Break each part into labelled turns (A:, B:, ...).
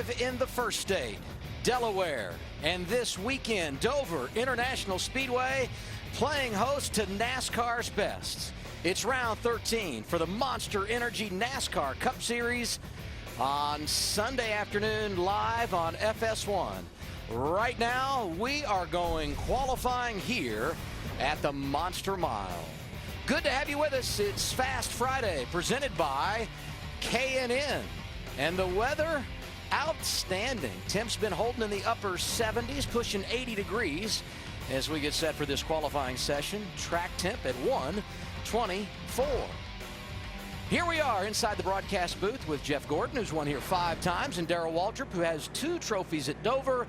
A: live in the first state, Delaware. And this weekend, Dover International Speedway playing host to NASCAR's best. It's round 13 for the Monster Energy NASCAR Cup Series on Sunday afternoon live on FS1. Right now, we are going qualifying here at the Monster Mile. Good to have you with us. It's Fast Friday, presented by K&N. And the weather, outstanding. Temps been holding in the upper 70s, pushing 80 degrees as we get set for this qualifying session. Track temp at 124. Here we are inside the broadcast booth with Jeff Gordon, who's won here 5 times, and Darrell Waltrip, who has 2 trophies at Dover.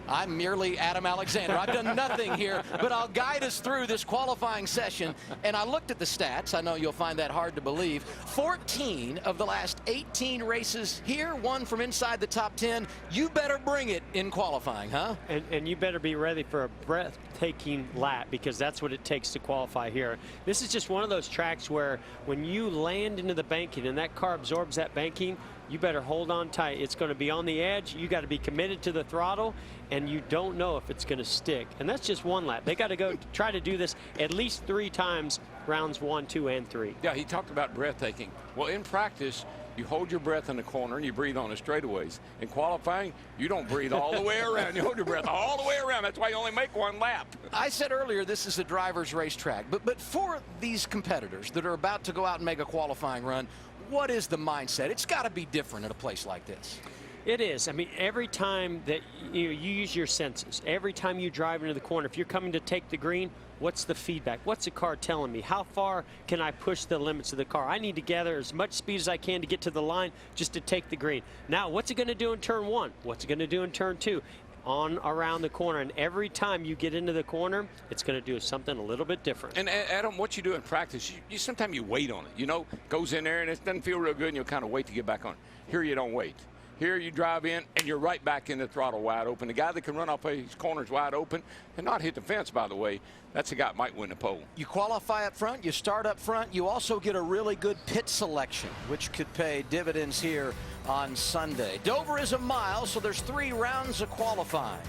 A: I'm merely Adam Alexander. I've done nothing here, but I'll guide us through this qualifying session. And I looked at the stats. I know you'll find that hard to believe. 14 of the last 18 races here, one from inside the top 10. You better bring it in qualifying, huh?
B: And you better be ready for a breathtaking lap, because that's what it takes to qualify here. This is just one of those tracks where when you land into the banking and that car absorbs that banking, you better hold on tight. It's going to be on the edge. You got to be committed to the throttle, and you don't know if it's going to stick. And that's just one lap. They got to go try to do this at least 3 times, rounds 1, 2, and 3.
C: Yeah, he talked about breathtaking. Well, in practice, you hold your breath in the corner and you breathe on the straightaways. In qualifying, you don't breathe all the way around. You hold your breath all the way around. That's why you only make 1 lap.
A: I said earlier this is a driver's racetrack, but for these competitors that are about to go out and make a qualifying run, what is the mindset? It's got to be different at a place like this.
B: It is. I mean, every time that you use your senses, every time you drive into the corner, if you're coming to take the green, what's the feedback? What's the car telling me? How far can I push the limits of the car? I need to gather as much speed as I can to get to the line just to take the green. Now, what's it going to do in turn 1? What's it going to do in turn 2? On around the corner, and every time you get into the corner, it's going to do something a little bit different.
C: And Adam, what you do in practice, you sometimes you wait on it. You know, goes in there and it doesn't feel real good, and you'll kind of wait to get back on it. Here you don't wait. Here you drive in and you're right back in the throttle wide open. The guy that can run off his corners wide open and not hit the fence, by the way, that's the guy that might win the pole.
A: You qualify up front, you start up front, you also get a really good pit selection, which could pay dividends here on Sunday. Dover is a mile, so there's 3 rounds of qualifying.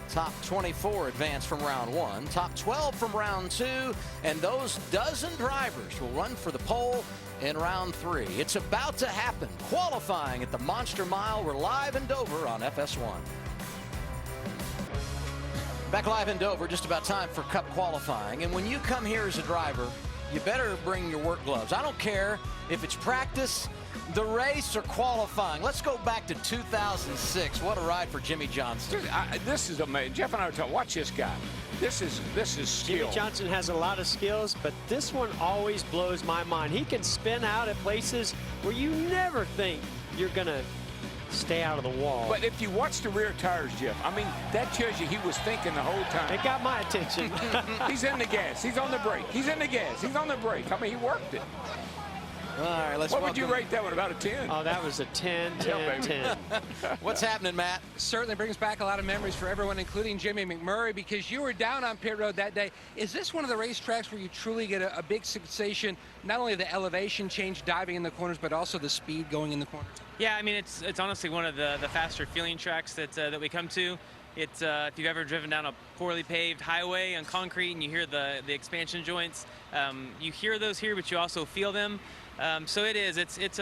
A: Top 24 advance from round 1, top 12 from round 2, and those dozen drivers will run for the pole in round 3. It's about to happen. Qualifying at the Monster Mile. We're live in Dover on FS1. Back live in Dover, just about time for Cup qualifying. And when you come here as a driver, you better bring your work gloves. I don't care if it's practice, the race, or qualifying. Let's go back to 2006. What a ride for Jimmy Johnson.
C: Dude, this is amazing. Jeff and I were talking, watch this guy. This is skill.
B: Jimmy Johnson has a lot of skills, but this one always blows my mind. He can spin out at places where you never think you're going to stay out of the wall.
C: But if you watch the rear tires, Jeff, I mean, that tells you he was thinking the whole time.
B: It got my attention.
C: He's in the gas. He's on the brake. He's in the gas. He's on the brake. I mean, he worked it.
A: All right, let's
C: What would you rate that one? About a 10?
B: Oh, that was a 10, 10, 10.
A: What's happening, Matt?
D: Certainly brings back a lot of memories for everyone, including Jimmy McMurray, because you were down on pit road that day. Is this one of the racetracks where you truly get a big sensation, not only the elevation change diving in the corners, but also the speed going in the corners?
E: Yeah, I mean, it's honestly one of the faster feeling tracks that we come to. It's if you've ever driven down a poorly paved highway on concrete and you hear the expansion joints, you hear those here, but you also feel them. So it is. It's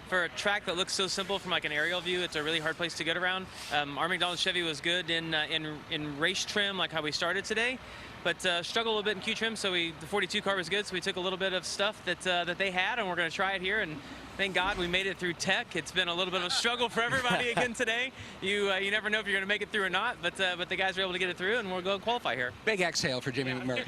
E: for a track that looks so simple from like an aerial view, it's a really hard place to get around. Our McDonald's Chevy was good in race trim, like how we started today, but struggled a little bit in Q trim. So the 42 car was good, so we took a little bit of stuff that they had, and we're going to try it here. And thank God we made it through tech. It's been a little bit of a struggle for everybody again today. You never know if you're going to make it through or not, but the guys were able to get it through, and we'll go qualify here.
D: Big exhale for Jimmy McMurray.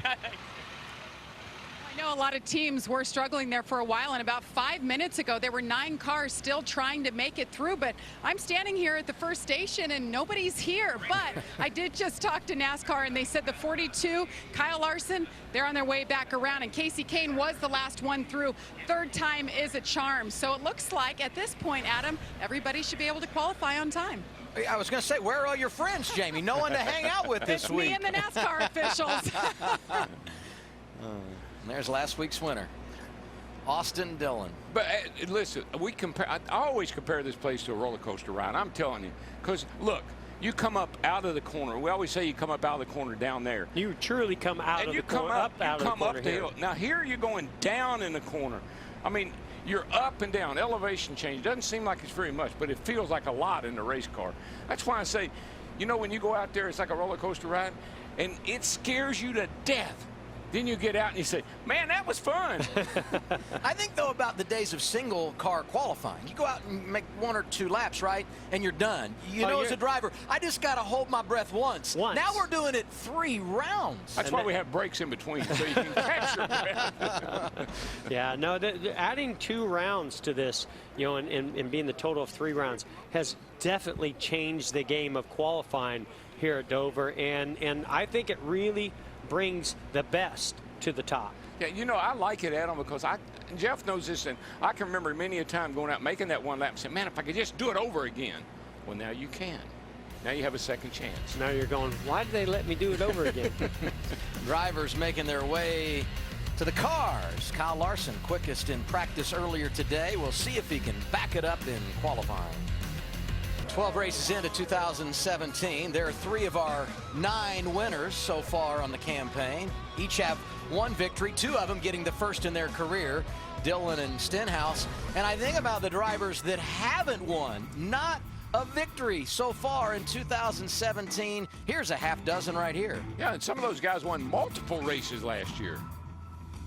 F: I know a lot of teams were struggling there for a while, and about 5 minutes ago there were 9 cars still trying to make it through, but I'm standing here at the first station and nobody's here. But I did just talk to NASCAR, and they said the 42, Kyle Larson, they're on their way back around, and Casey Kane was the last one through. 3rd time is a charm. So it looks like at this point, Adam, everybody should be able to qualify on time.
A: I was going to say, where are all your friends, Jamie? No one to hang out with this week.
F: It's me and the NASCAR officials.
A: There's last week's winner. Austin Dillon.
C: But listen, I always compare this place to a roller coaster ride. I'm telling you, because look, you come up out of the corner. We always say you come up out of the corner down there.
B: You truly come out
C: and
B: of
C: you
B: the
C: come
B: corner,
C: up
B: out of the corner
C: the
B: here.
C: hill. Now here you're going down in the corner. I mean, you're up and down. Elevation change. Doesn't seem like it's very much, but it feels like a lot in the race car. That's why I say, you know, when you go out there, it's like a roller coaster ride, and it scares you to death. Then you get out and you say, man, that was fun.
A: I think, though, about the days of single car qualifying. You go out and make 1 or 2 laps, right, and you're done. You know, as a driver, I just got to hold my breath once. Now we're doing it 3 rounds.
C: That's why we have breaks in between, so you can catch your breath.
B: Yeah, no, adding 2 rounds to this, you know, and being the total of 3 rounds has definitely changed the game of qualifying here at Dover, and I think it really brings the best to the top.
C: Yeah, you know, I like it, Adam, because Jeff knows this, and I can remember many a time going out making that 1 lap and saying, man, if I could just do it over again. Well, now you can. Now you have a second chance.
B: Now you're going, why did they let me do it over again?
A: Drivers making their way to the cars. Kyle Larson, quickest in practice earlier today. We'll see if he can back it up in qualifying. 12 races into 2017. There are 3 of our 9 winners so far on the campaign. Each have 1 victory, 2 of them getting the first in their career, Dillon and Stenhouse. And I think about the drivers that haven't won, not a victory so far in 2017. Here's a half dozen right here.
C: Yeah, and some of those guys won multiple races last year.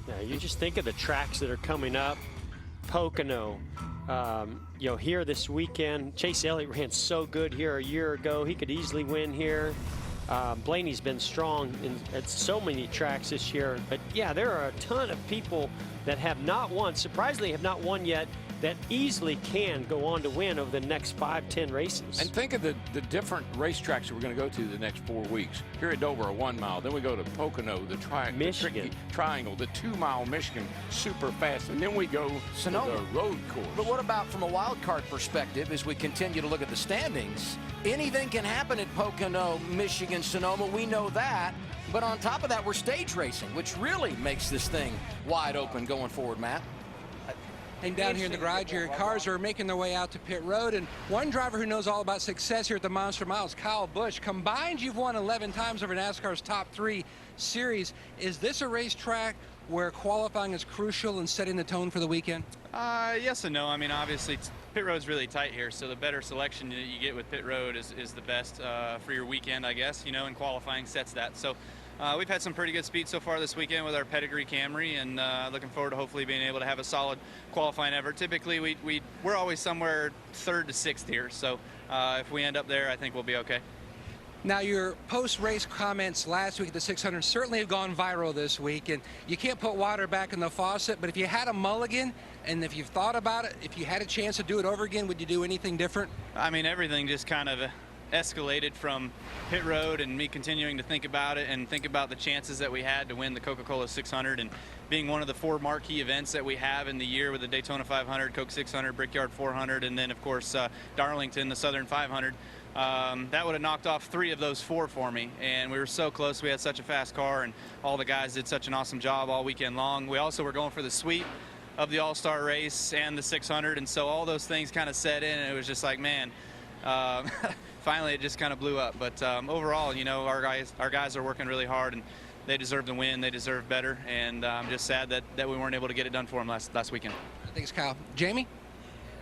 B: Yeah, you just think of the tracks that are coming up. Pocono, you know, here this weekend. Chase Elliott ran so good here a year ago. He could easily win here. Blaney's been strong at so many tracks this year. But yeah, there are a ton of people that have not won, surprisingly have not won yet, that easily can go on to win over the next 5-10 races.
C: And think of the different racetracks that we're going to go to the next 4 weeks. Here at Dover, a 1 mile. Then we go to Pocono, the tricky triangle, the 2 mile Michigan, super fast. And then we go
A: Sonoma,
C: to the road course.
A: But what about from a wild card perspective as we continue to look at the standings? Anything can happen at Pocono, Michigan, Sonoma. We know that. But on top of that, we're stage racing, which really makes this thing wide open going forward, Matt.
D: And down here in the garage, your cars are making their way out to pit road. And one driver who knows all about success here at the Monster Mile is Kyle Busch. Combined, you've won 11 times over NASCAR's top 3 series. Is this a racetrack where qualifying is crucial in setting the tone for the weekend?
E: Yes and no. I mean, obviously, pit road's really tight here, so the better selection that you get with pit road is the best for your weekend, I guess, you know, and qualifying sets that. So we've had some pretty good speed so far this weekend with our pedigree Camry, and looking forward to hopefully being able to have a solid qualifying effort. Typically, we're always somewhere 3rd to 6th here, so if we end up there, I think we'll be okay.
D: Now, your post-race comments last week at the 600 certainly have gone viral this week, and you can't put water back in the faucet, but if you had a mulligan, and if you've thought about it, if you had a chance to do it over again, would you do anything different?
E: I mean, everything just kind of escalated from pit road and me continuing to think about it and think about the chances that we had to win the Coca-Cola 600 and being one of the 4 marquee events that we have in the year with the Daytona 500, Coke 600, Brickyard 400, and then, of course, Darlington, the Southern 500. That would have knocked off 3 of those 4 for me, and we were so close. We had such a fast car, and all the guys did such an awesome job all weekend long. We also were going for the sweep of the All-Star race and the 600, and so all those things kind of set in, and it was just like, man, finally it just kind of blew up. But overall, you know, our guys are working really hard, and they deserve the win. They deserve better, and I'm just sad that we weren't able to get it done for them last weekend.
D: Thanks, Kyle. Jamie?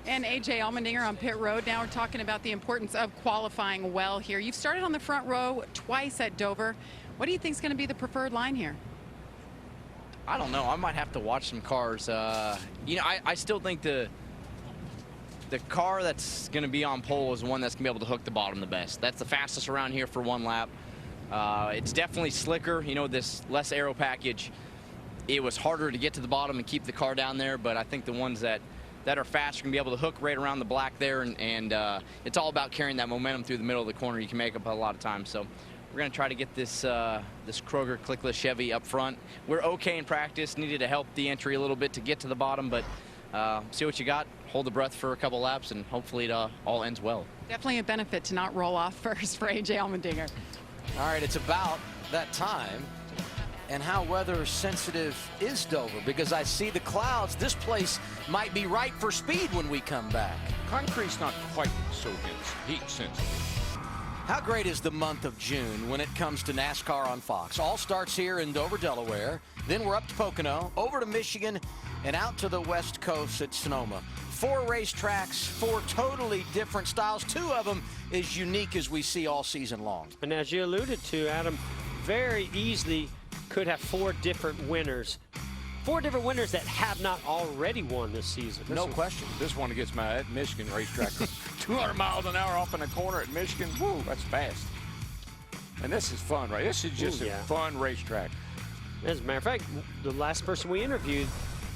F: And A.J. Allmendinger on pit road. Now we're talking about the importance of qualifying well here. You've started on the front row twice at Dover. What do you think is going to be the preferred line here?
G: I don't know. I might have to watch some cars. You know, I still think the car that's going to be on pole is the one that's going to be able to hook the bottom the best. That's the fastest around here for 1 lap. It's definitely slicker. You know, this less aero package, it was harder to get to the bottom and keep the car down there, but I think the ones that are fast are going to be able to hook right around the black there, and it's all about carrying that momentum through the middle of the corner. You can make up a lot of time. So we're going to try to get this this Kroger clickless Chevy up front. We're okay in practice. Needed to help the entry a little bit to get to the bottom, but see what you got. Hold the breath for a couple laps, and hopefully it all ends well.
F: Definitely a benefit to not roll off first for A.J. Allmendinger.
A: All right, it's about that time. And how weather sensitive is Dover? Because I see the clouds. This place might be right for speed when we come back.
C: Concrete's not quite so heat sensitive.
A: How great is the month of June when it comes to NASCAR on Fox? All starts here in Dover, Delaware. Then we're up to Pocono, over to Michigan, and out to the West Coast at Sonoma. 4 racetracks, 4 totally different styles. 2 of them as unique as we see all season long.
B: And as you alluded to, Adam, very easily could have 4 different winners. 4 different winners that have not already won this season.
A: No question.
C: This one gets my at Michigan racetrack. 200 miles an hour off in the corner at Michigan. Woo, that's fast. And this is fun, right? This is just a fun racetrack.
B: As a matter of fact, the last person we interviewed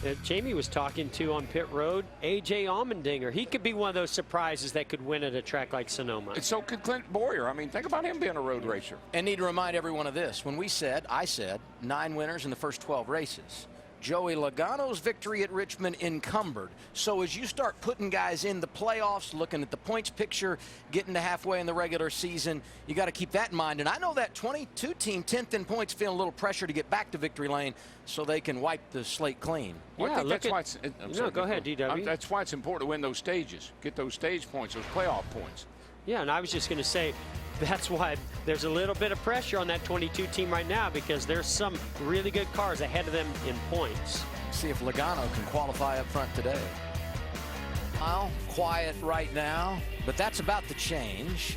B: that Jamie was talking to on pit road, A.J. Allmendinger. He could be one of those surprises that could win at a track like Sonoma.
C: And so could Clint Boyer. I mean, think about him being a road racer.
A: And need to remind everyone of this. When I said 9 winners in the first 12 races. Joey Logano's victory at Richmond encumbered. So as you start putting guys in the playoffs, looking at the points picture, getting to halfway in the regular season, you got to keep that in mind. And I know that 22 team, 10th in points, feeling a little pressure to get back to victory lane so they can wipe the slate clean.
C: Well,
B: yeah,
C: I think that's why it's,
B: go ahead, DW.
C: That's why it's important to win those stages, get those stage points, those playoff points.
B: Yeah, and I was just going to say, that's why there's a little bit of pressure on that 22 team right now, because there's some really good cars ahead of them in points.
A: See if Logano can qualify up front today. Well, quiet right now, but that's about to change.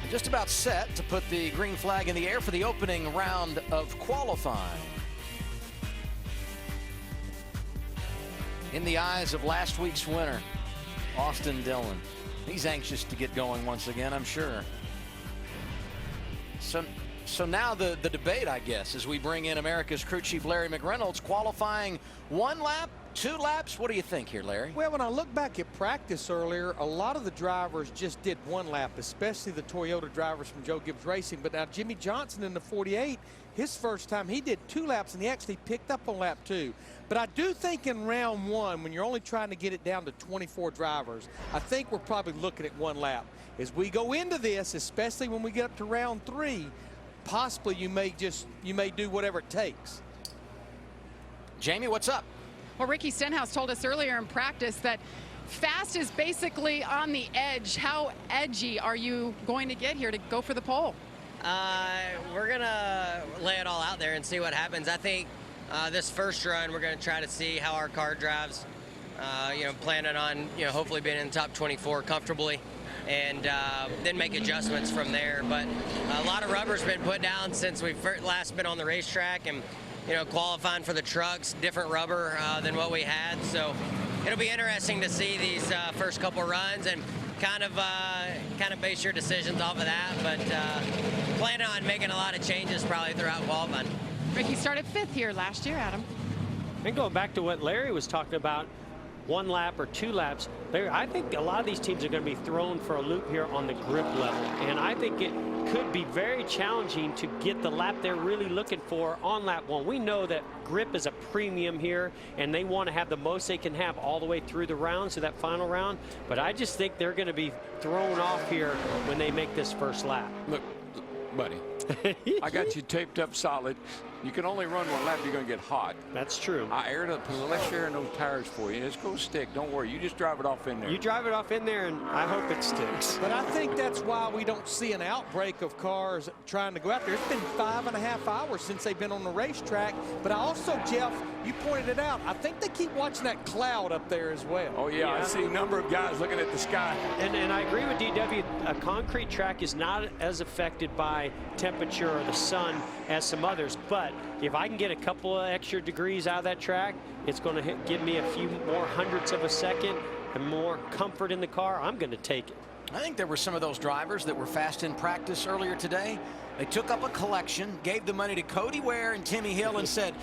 A: Just about set to put the green flag in the air for the opening round of qualifying. In the eyes of last week's winner, Austin Dillon. He's anxious to get going once again, I'm sure. So now the debate, I guess, as we bring in America's crew chief Larry McReynolds, qualifying 1 lap, 2 laps. What do you think here, Larry?
H: Well, when I look back at practice earlier, a lot of the drivers just did 1 lap, especially the Toyota drivers from Joe Gibbs Racing. But now Jimmy Johnson in the 48, his first time, he did 2 laps, and he actually picked up on lap 2. But I do think in round 1, when you're only trying to get it down to 24 drivers, I think we're probably looking at 1 lap. As we go into this, especially when we get up to round 3, possibly you may do whatever it takes.
A: Jamie, what's up?
F: Well, Ricky Stenhouse told us earlier in practice that fast is basically on the edge. How edgy are you going to get here to go for the pole?
I: We're going to lay it all out there and see what happens. I think this first run, we're going to try to see how our car drives, planning on, hopefully being in the top 24 comfortably, and then make adjustments from there. But a lot of rubber's been put down since we've last been on the racetrack, and qualifying for the trucks, different rubber than what we had. So it'll be interesting to see these first couple runs and kind of base your decisions off of that. But planning on making a lot of changes probably throughout qualifying.
F: Ricky started 5th here last year, Adam.
B: And going back to what Larry was talking about, 1 lap or 2 laps, Larry, I think a lot of these teams are going to be thrown for a loop here on the grip level. And I think it could be very challenging to get the lap they're really looking for on lap 1. We know that grip is a premium here, and they want to have the most they can have all the way through the rounds to that final round. But I just think they're going to be thrown off here when they make this first lap.
C: Look, buddy, I got you taped up solid. You can only run 1 lap, you're going to get hot.
B: That's true.
C: I aired up, let's air in those tires for you. It's going to stick. Don't worry. You just drive it off in there.
B: You drive it off in there, and I hope it sticks.
H: But I think that's why we don't see an outbreak of cars trying to go out there. It's been 5.5 hours since they've been on the racetrack. But I also, Jeff, you pointed it out, I think they keep watching that cloud up there as well.
C: Oh, yeah. I see a number of guys looking at the sky.
B: And I agree with DW. A concrete track is not as affected by temperature or the sun as some others. But if I can get a couple of extra degrees out of that track, it's going to give me a few more hundredths of a second and more comfort in the car. I'm going to take it.
A: I think there were some of those drivers that were fast in practice earlier today. They took up a collection, gave the money to Cody Ware and Timmy Hill, and said,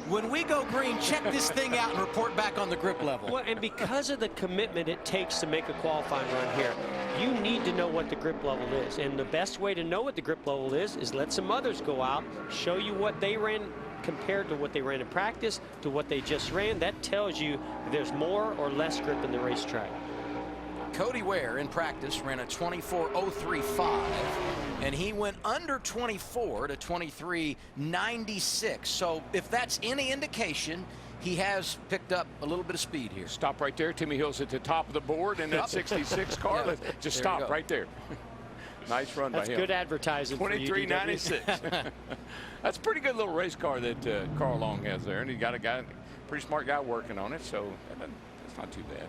A: when we go green, check this thing out and report back on the grip level.
B: Well, and because of the commitment it takes to make a qualifying run here, you need to know what the grip level is. And the best way to know what the grip level is let some others go out, show you what they ran compared to what they ran in practice to what they just ran. That tells you if there's more or less grip in the racetrack.
A: Cody Ware in practice ran a 24:03.5, and he went under 24 to 23:96. So if that's any indication, he has picked up a little bit of speed here.
C: Stop right there. Timmy Hill's at the top of the board in that 66 car. Let's just stop right there. Nice run by him.
B: That's good advertising.
C: 23.96. That's a pretty good little race car that Carl Long has there, and he got a guy, pretty smart guy working on it, so that's not too bad.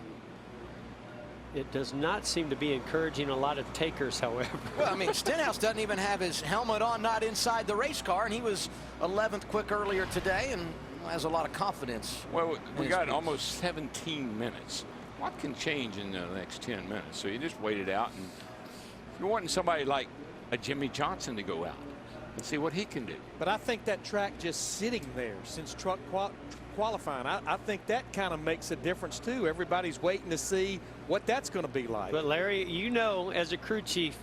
B: It does not seem to be encouraging a lot of takers, however.
A: Well, I mean, Stenhouse doesn't even have his helmet on, not inside the race car, and he was 11th quick earlier today and has a lot of confidence.
C: Well, we got almost 17 minutes. What can change in the next 10 minutes? So you just wait it out, and if you're wanting somebody like a Jimmy Johnson to go out and see what he can do.
H: But I think that track just sitting there since truck qualifying, I think that kind of makes a difference too. Everybody's waiting to see what that's going to be like.
B: But Larry, you know, as a crew chief,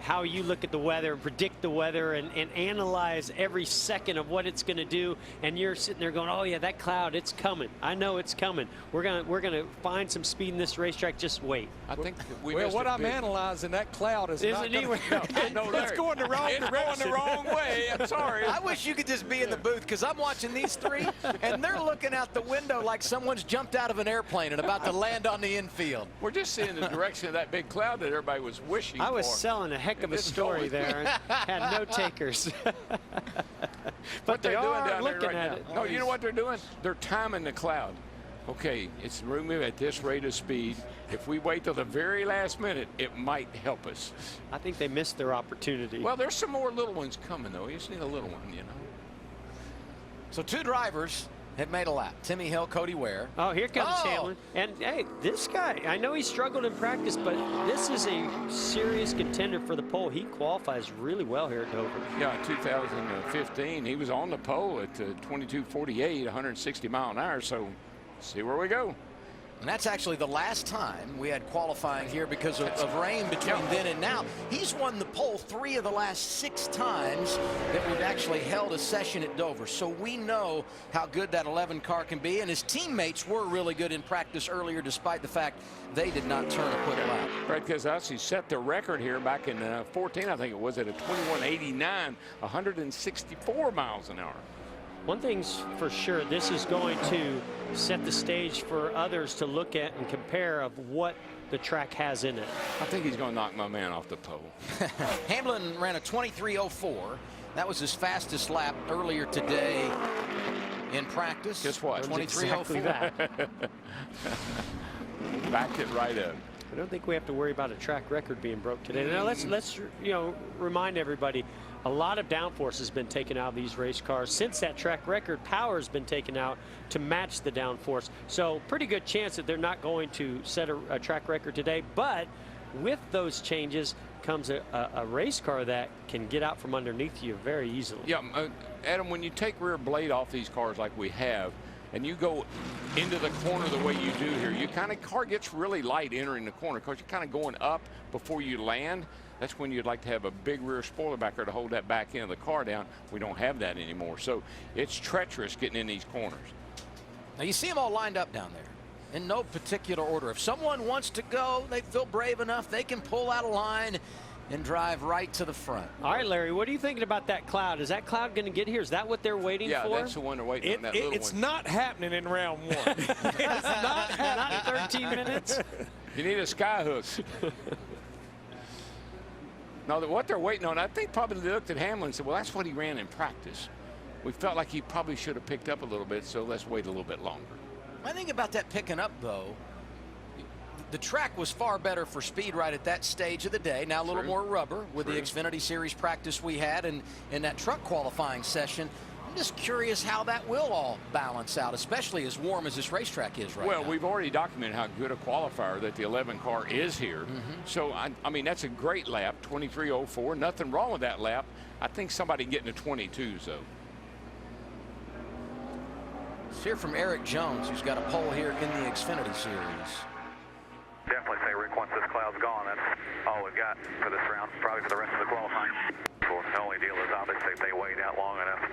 B: how you look at the weather and predict the weather and analyze every second of what it's going to do, and you're sitting there going, oh yeah, that cloud, it's coming. I know it's coming. We're gonna find some speed in this racetrack. Just wait.
C: I think
H: well, what I'm analyzing, that cloud is not
B: anywhere.
C: No,
H: it's going the wrong direction.
C: It's going the wrong way. I'm sorry.
A: I wish you could just be in the booth, because I'm watching these three, and they're looking out the window like someone's jumped out of an airplane and about to land on the infield.
C: We're just seeing the direction of that big cloud that everybody was wishing
B: I was
C: for.
B: selling a heck of a story there. Had no takers. But they are looking at it.
C: No, you know what they're doing? They're timing the cloud. Okay, it's moving at this rate of speed. If we wait till the very last minute, it might help us.
B: I think they missed their opportunity.
C: Well, there's some more little ones coming, though. You just need a little one, you know.
A: So two drivers have made a lap. Timmy Hill, Cody Ware.
B: Oh, here comes Hamlin. And hey, this guy, I know he struggled in practice, but this is a serious contender for the pole. He qualifies really well here at Dover.
C: Yeah, 2015, he was on the pole at 22:48, 160 mile an hour. So see where we go.
A: And that's actually the last time we had qualifying here because of rain between then and now. He's won the pole 3 of the last 6 times that we've actually held a session at Dover. So we know how good that 11 car can be. And his teammates were really good in practice earlier, despite the fact they did not turn a quick lap.
C: Brad Keselowski set the record here back in 14, I think it was, at a 21:89, 164 miles an hour.
B: One thing's for sure, this is going to set the stage for others to look at and compare of what the track has in it.
C: I think he's going to knock my man off the pole.
A: Hamlin ran a 23:04. That was his fastest lap earlier today in practice.
C: Guess what?
A: 23:04.
B: Exactly that.
C: Backed it right up.
B: I don't think we have to worry about a track record being broke today. Now let's remind everybody, a lot of downforce has been taken out of these race cars since that track record. Power has been taken out to match the downforce. So pretty good chance that they're not going to set a track record today. But with those changes comes a race car that can get out from underneath you very easily.
C: Yeah, Adam, when you take rear blade off these cars like we have, and you go into the corner the way you do here, car gets really light entering the corner because you're kind of going up before you land. That's when you'd like to have a big rear spoiler back there to hold that back end of the car down. We don't have that anymore. So it's treacherous getting in these corners.
A: Now you see them all lined up down there in no particular order. If someone wants to go, they feel brave enough, they can pull out a line and drive right to the front.
B: All right, Larry, what are you thinking about that cloud? Is that cloud going to get here? Is that what they're waiting for?
C: Yeah, that's the one they're waiting on, that little one.
H: It's not happening in round 1. It's not happening.
B: Not in 13 minutes.
C: You need a sky hook. No, what they're waiting on, I think probably they looked at Hamlin and said, well, that's what he ran in practice. We felt like he probably should have picked up a little bit, so let's wait a little bit longer.
A: I think about that picking up, though. The track was far better for speed right at that stage of the day. Now a little more rubber with the Xfinity Series practice we had and in that truck qualifying session. I'm just curious how that will all balance out, especially as warm as this racetrack is right now.
C: Well, we've already documented how good a qualifier that the 11 car is here. So, I mean, that's a great lap, 23:04. Nothing wrong with that lap. I think somebody getting to 22s, though.
A: Let's hear from Eric Jones, who's got a pole here in the Xfinity Series.
J: Definitely say, Rick, once this cloud's gone, that's all we've got for this round, probably for the rest of the qualifying. The only deal is obviously if they wait out long enough,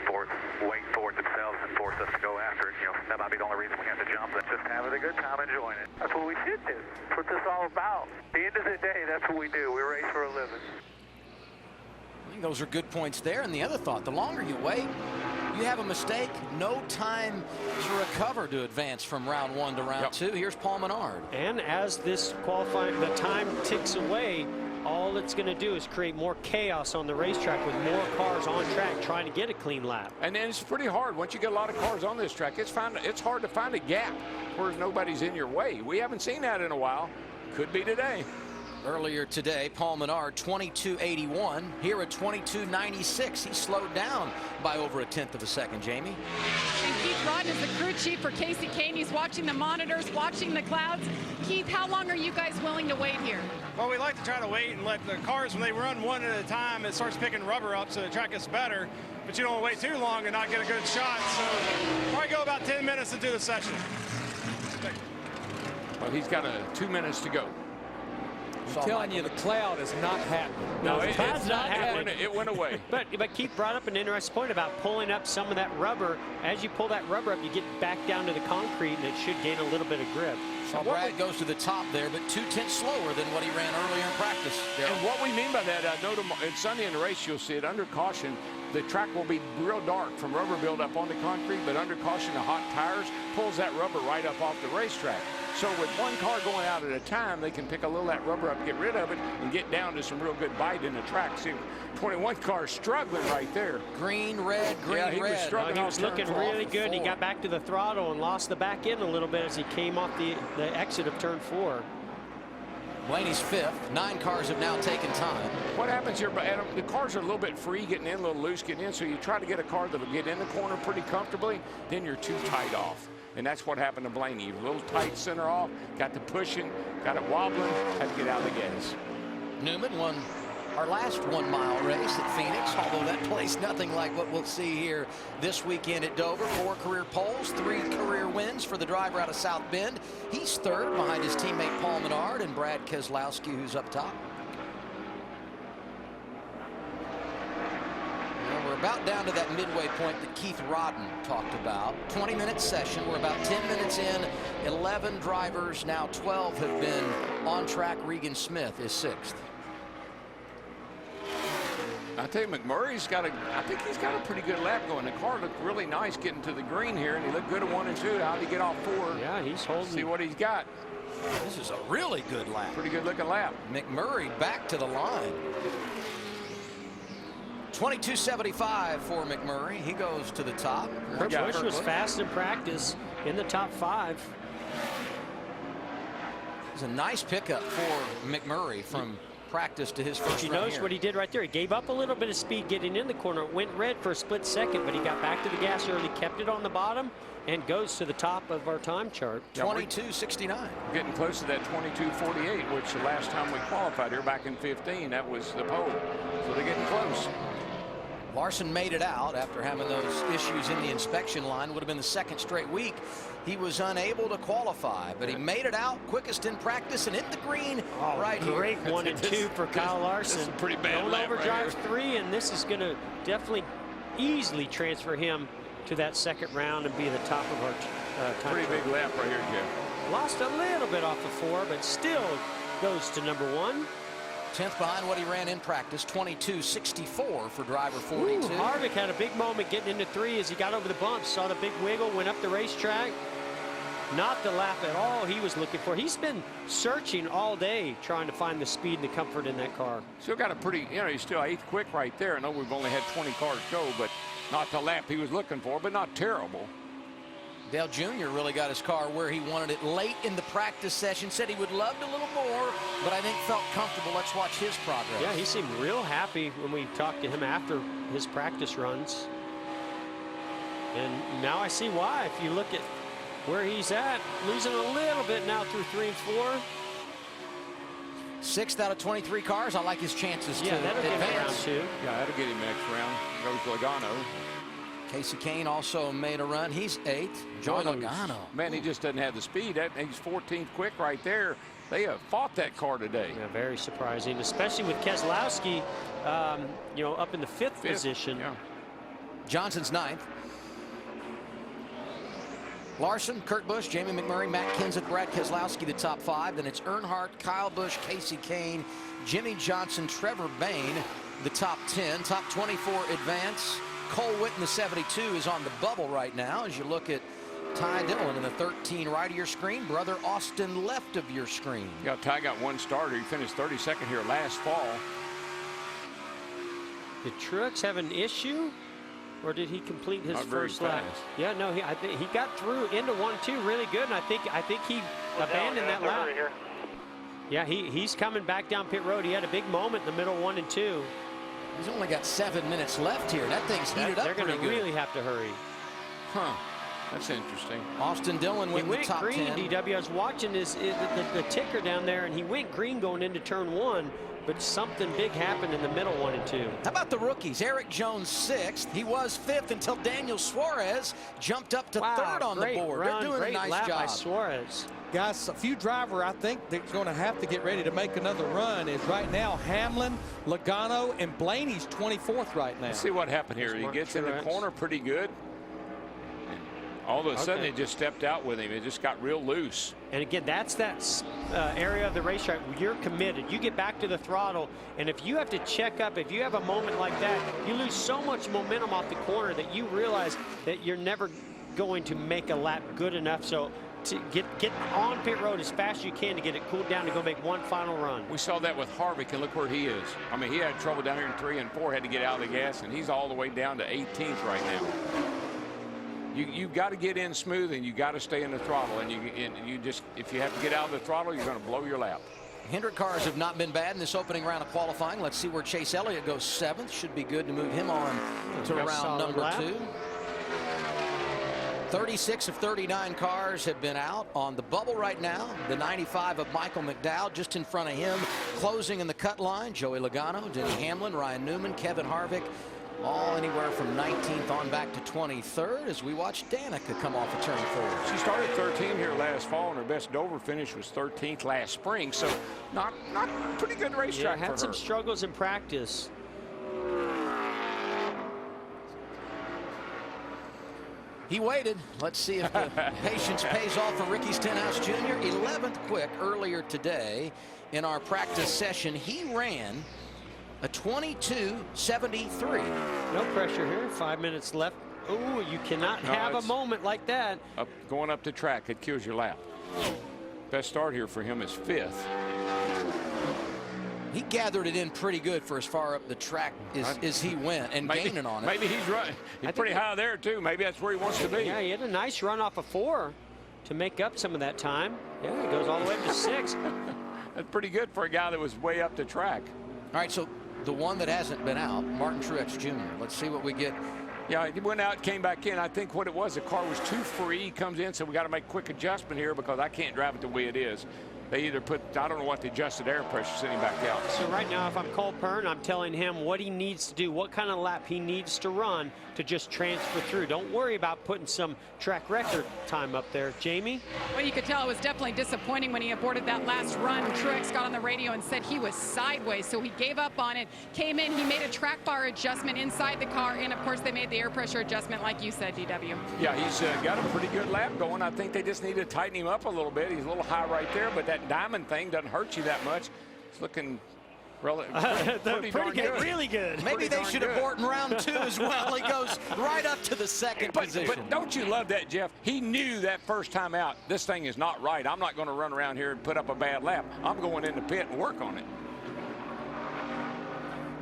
J: wait for it themselves and force us to go after it, that might be the only reason we have to jump. But just having a good time, enjoying it. That's what we should do. That's what this is all about. At the end of the day, that's what we do. We race for a living.
A: I think those are good points there. And the other thought, the longer you wait, you have a mistake, no time to recover to advance from round 1 to round 2. Here's Paul Menard.
B: And as this qualifying, the time ticks away, all it's going to do is create more chaos on the racetrack with more cars on track trying to get a clean lap.
C: And then it's pretty hard. Once you get a lot of cars on this track, it's hard to find a gap where nobody's in your way. We haven't seen that in a while. Could be today.
A: Earlier today, Paul Menard, 22.81. Here at 22.96. He slowed down by over 1/10 of a second, Jamie.
F: And Keith Rodden is the crew chief for Casey Kane. He's watching the monitors, watching the clouds. Keith, how long are you guys willing to wait here?
K: Well, we like to try to wait and let the cars, when they run one at a time, it starts picking rubber up so the track gets better. But you don't want to wait too long and not get a good shot. So probably go about 10 minutes into the session.
C: Well, he's got 2 minutes to go.
H: I'm telling you, the cloud is not happening.
C: No,
B: it's not happening.
C: It went away.
B: But Keith brought up an interesting point about pulling up some of that rubber. As you pull that rubber up, you get back down to the concrete, and it should gain a little bit of grip.
A: So Brad goes to the top there, but 2/10 slower than what he ran earlier in practice.
C: And what we mean by that, and Sunday in the race, you'll see it under caution. The track will be real dark from rubber buildup on the concrete, but under caution, the hot tires pulls that rubber right up off the racetrack. So with one car going out at a time, they can pick a little of that rubber up, get rid of it, and get down to some real good bite in the track. See, 21 car struggling right there.
A: Green, red, green,
C: yeah, he
A: red.
C: Was struggling.
B: He was looking really good, and he got back to the throttle and lost the back end a little bit as he came off the exit of turn 4.
A: Blaney's 5th. 9 cars have now taken time.
C: What happens here, Adam, the cars are a little bit free getting in, a little loose getting in, so you try to get a car that will get in the corner pretty comfortably, then you're too tight off. And that's what happened to Blaney. He was a little tight center off, got the pushing, got it wobbling, had to get out of the gas.
A: Newman won our last 1-mile race at Phoenix, although that placed nothing like what we'll see here this weekend at Dover. 4 career poles, 3 career wins for the driver out of South Bend. He's 3rd behind his teammate Paul Menard and Brad Keselowski, who's up top. And we're about down to that midway point that Keith Rodden talked about. 20-minute session. We're about 10 minutes in. 11 drivers, now 12 have been on track. Regan Smith is 6th.
C: I tell you, McMurray's got I think he's got a pretty good lap going. The car looked really nice getting to the green here, and he looked good at 1 and 2. How did he get off 4?
B: Yeah, he's holding.
C: See what he's got.
A: This is a really good lap.
C: Pretty good looking lap.
A: McMurray back to the line. 22.75 for McMurray. He goes to the top.
B: Busch was fast in practice in the top 5.
A: It's a nice pickup for McMurray from practice to his first
B: You
A: run
B: notice
A: here.
B: what he did right there. He gave up a little bit of speed getting in the corner. It went red for a split second, but he got back to the gas early, kept it on the bottom, and goes to the top of our time chart.
A: 22.69.
C: Getting close to that 22.48, which the last time we qualified here back in 15, that was the pole. So they're getting close.
A: Larson made it out after having those issues in the inspection line. Would have been the 2nd straight week. He was unable to qualify, but he made it out, quickest in practice and in the green right here.
B: Great 1 and 2 for Kyle Larson.
C: This is a pretty bad
B: Don't
C: lap
B: overdrive
C: right
B: 3, and this is going to definitely easily transfer him to that 2nd round and be the top of our time.
C: Pretty big lap right here, Jeff.
B: Lost a little bit off the 4, but still goes to number 1.
A: 10th behind what he ran in practice. 22.64 for driver 42.
B: Ooh, Harvick had a big moment getting into 3 as he got over the bumps, saw the big wiggle, went up the racetrack. Not the lap at all he was looking for. He's been searching all day trying to find the speed and the comfort in that car.
C: Still got a pretty, he's still 8th quick right there. I know we've only had 20 cars go, but not the lap he was looking for, but not terrible.
A: Dale Jr. really got his car where he wanted it late in the practice session. Said he would love a little more, but I think felt comfortable. Let's watch his progress.
B: Yeah, he seemed real happy when we talked to him after his practice runs. And now I see why. If you look at where he's at, losing a little bit now through 3 and 4.
A: 6th out of 23 cars. I like his chances
B: Yeah,
A: to
B: that'll get him round
A: advance.
B: 2.
C: Yeah, that'll get him next round. Goes Logano.
A: Casey Kane also made a run. He's 8th. Joey Logano.
C: Man, he just doesn't have the speed. He's 14th quick right there. They have fought that car today.
B: Yeah, very surprising, especially with Keselowski, up in the 5th position.
C: Yeah.
A: Johnson's 9th. Larson, Kurt Busch, Jamie McMurray, Matt Kenseth, Brad Keselowski, the top 5. Then it's Earnhardt, Kyle Busch, Casey Kane, Jimmy Johnson, Trevor Bayne, the top 10. Top 24 advance. Cole Whitten, the 72, is on the bubble right now. As you look at Ty Dillon in the 13 right of your screen, brother Austin left of your screen.
C: Yeah, Ty got one starter. He finished 32nd here last fall.
B: Did Truex have an issue, or did he complete his first lap? Yeah, no, I think he got through into 1-2 really good, and I think he abandoned that lap. Yeah, he's coming back down pit road. He had a big moment in the middle 1 and 2.
A: He's only got 7 minutes left here. That thing's heated up pretty good.
B: They're going to really have to hurry.
C: Huh. That's interesting.
A: Austin Dillon went in the top 10.
B: He went green, DW. I was watching the ticker down there, and he went green going into turn 1, but something big happened in the middle 1 and 2.
A: How about the rookies? Eric Jones 6th. He was 5th until Daniel Suarez jumped up to 3rd on the board. They're doing a nice job.
B: By Suarez.
H: Guys, a few driver I think they're going to have to get ready to make another run is right now Hamlin, Logano, and Blaney's 24th right now.
C: Let's see what happened here. He gets in the corner pretty good. All of a sudden, it just stepped out with him. It just got real loose.
B: And again, that's that area of the racetrack where you're committed. You get back to the throttle, and if you have to check up, if you have a moment like that, you lose so much momentum off the corner that you realize that you're never going to make a lap good enough. So to get on pit road as fast as you can to get it cooled down to go make one final run.
C: We saw that with Harvick, and look where he is. I mean, he had trouble down here in 3 and 4, had to get out of the gas, and he's all the way down to 18th right now. You've got to get in smooth, and you got to stay in the throttle, and you just, if you have to get out of the throttle, you're going to blow your lap.
A: Hendrick cars have not been bad in this opening round of qualifying. Let's see where Chase Elliott goes 7th. Should be good to move him on to round number 2. 36 of 39 cars have been out on the bubble right now. The 95 of Michael McDowell just in front of him, closing in the cut line. Joey Logano, Denny Hamlin, Ryan Newman, Kevin Harvick, all anywhere from 19th on back to 23rd as we watch Danica come off of turn 4.
C: She started 13 here last fall, and her best Dover finish was 13th last spring, so not pretty good racetrack for her.
B: Had some struggles in practice.
A: He waited. Let's see if the patience pays off for Ricky Stenhouse Jr. 11th quick earlier today in our practice session. He ran a 22.73.
B: No pressure here. 5 minutes left. Oh, you cannot have a moment like that.
C: Going up the track, it kills your lap. Best start here for him is 5th.
A: He gathered it in pretty good for as far up the track as he went and gaining on it.
C: Maybe he's running. He's pretty high there, too. Maybe that's where he wants to be.
B: Yeah, he had a nice run off of 4 to make up some of that time. Yeah, he goes all the way up to 6.
C: That's pretty good for a guy that was way up the track.
A: All right, so the one that hasn't been out, Martin Truex Jr. Let's see what we get.
C: Yeah, he went out, came back in. I think what it was, the car was too free. He comes in, so we got to make a quick adjustment here because I can't drive it the way it is. They either put, I don't know what, the adjusted air pressure sitting back out.
B: So right now, if I'm Cole Pern, I'm telling him what he needs to do, what kind of lap he needs to run to just transfer through. Don't worry about putting some track record time up there. Jamie?
F: Well, you could tell it was definitely disappointing when he aborted that last run. Truex got on the radio and said he was sideways, so he gave up on it, came in, he made a track bar adjustment inside the car, and of course they made the air pressure adjustment like you said, DW.
C: Yeah, he's got a pretty good lap going. I think they just need to tighten him up a little bit. He's a little high right there, but that diamond thing doesn't hurt you that much. It's looking pretty darn good.
B: Really good.
A: Maybe they should abort in round 2 as well. He goes right up to the second position.
C: But don't you love that, Jeff? He knew that first time out, this thing is not right. I'm not going to run around here and put up a bad lap. I'm going in the pit and work on it.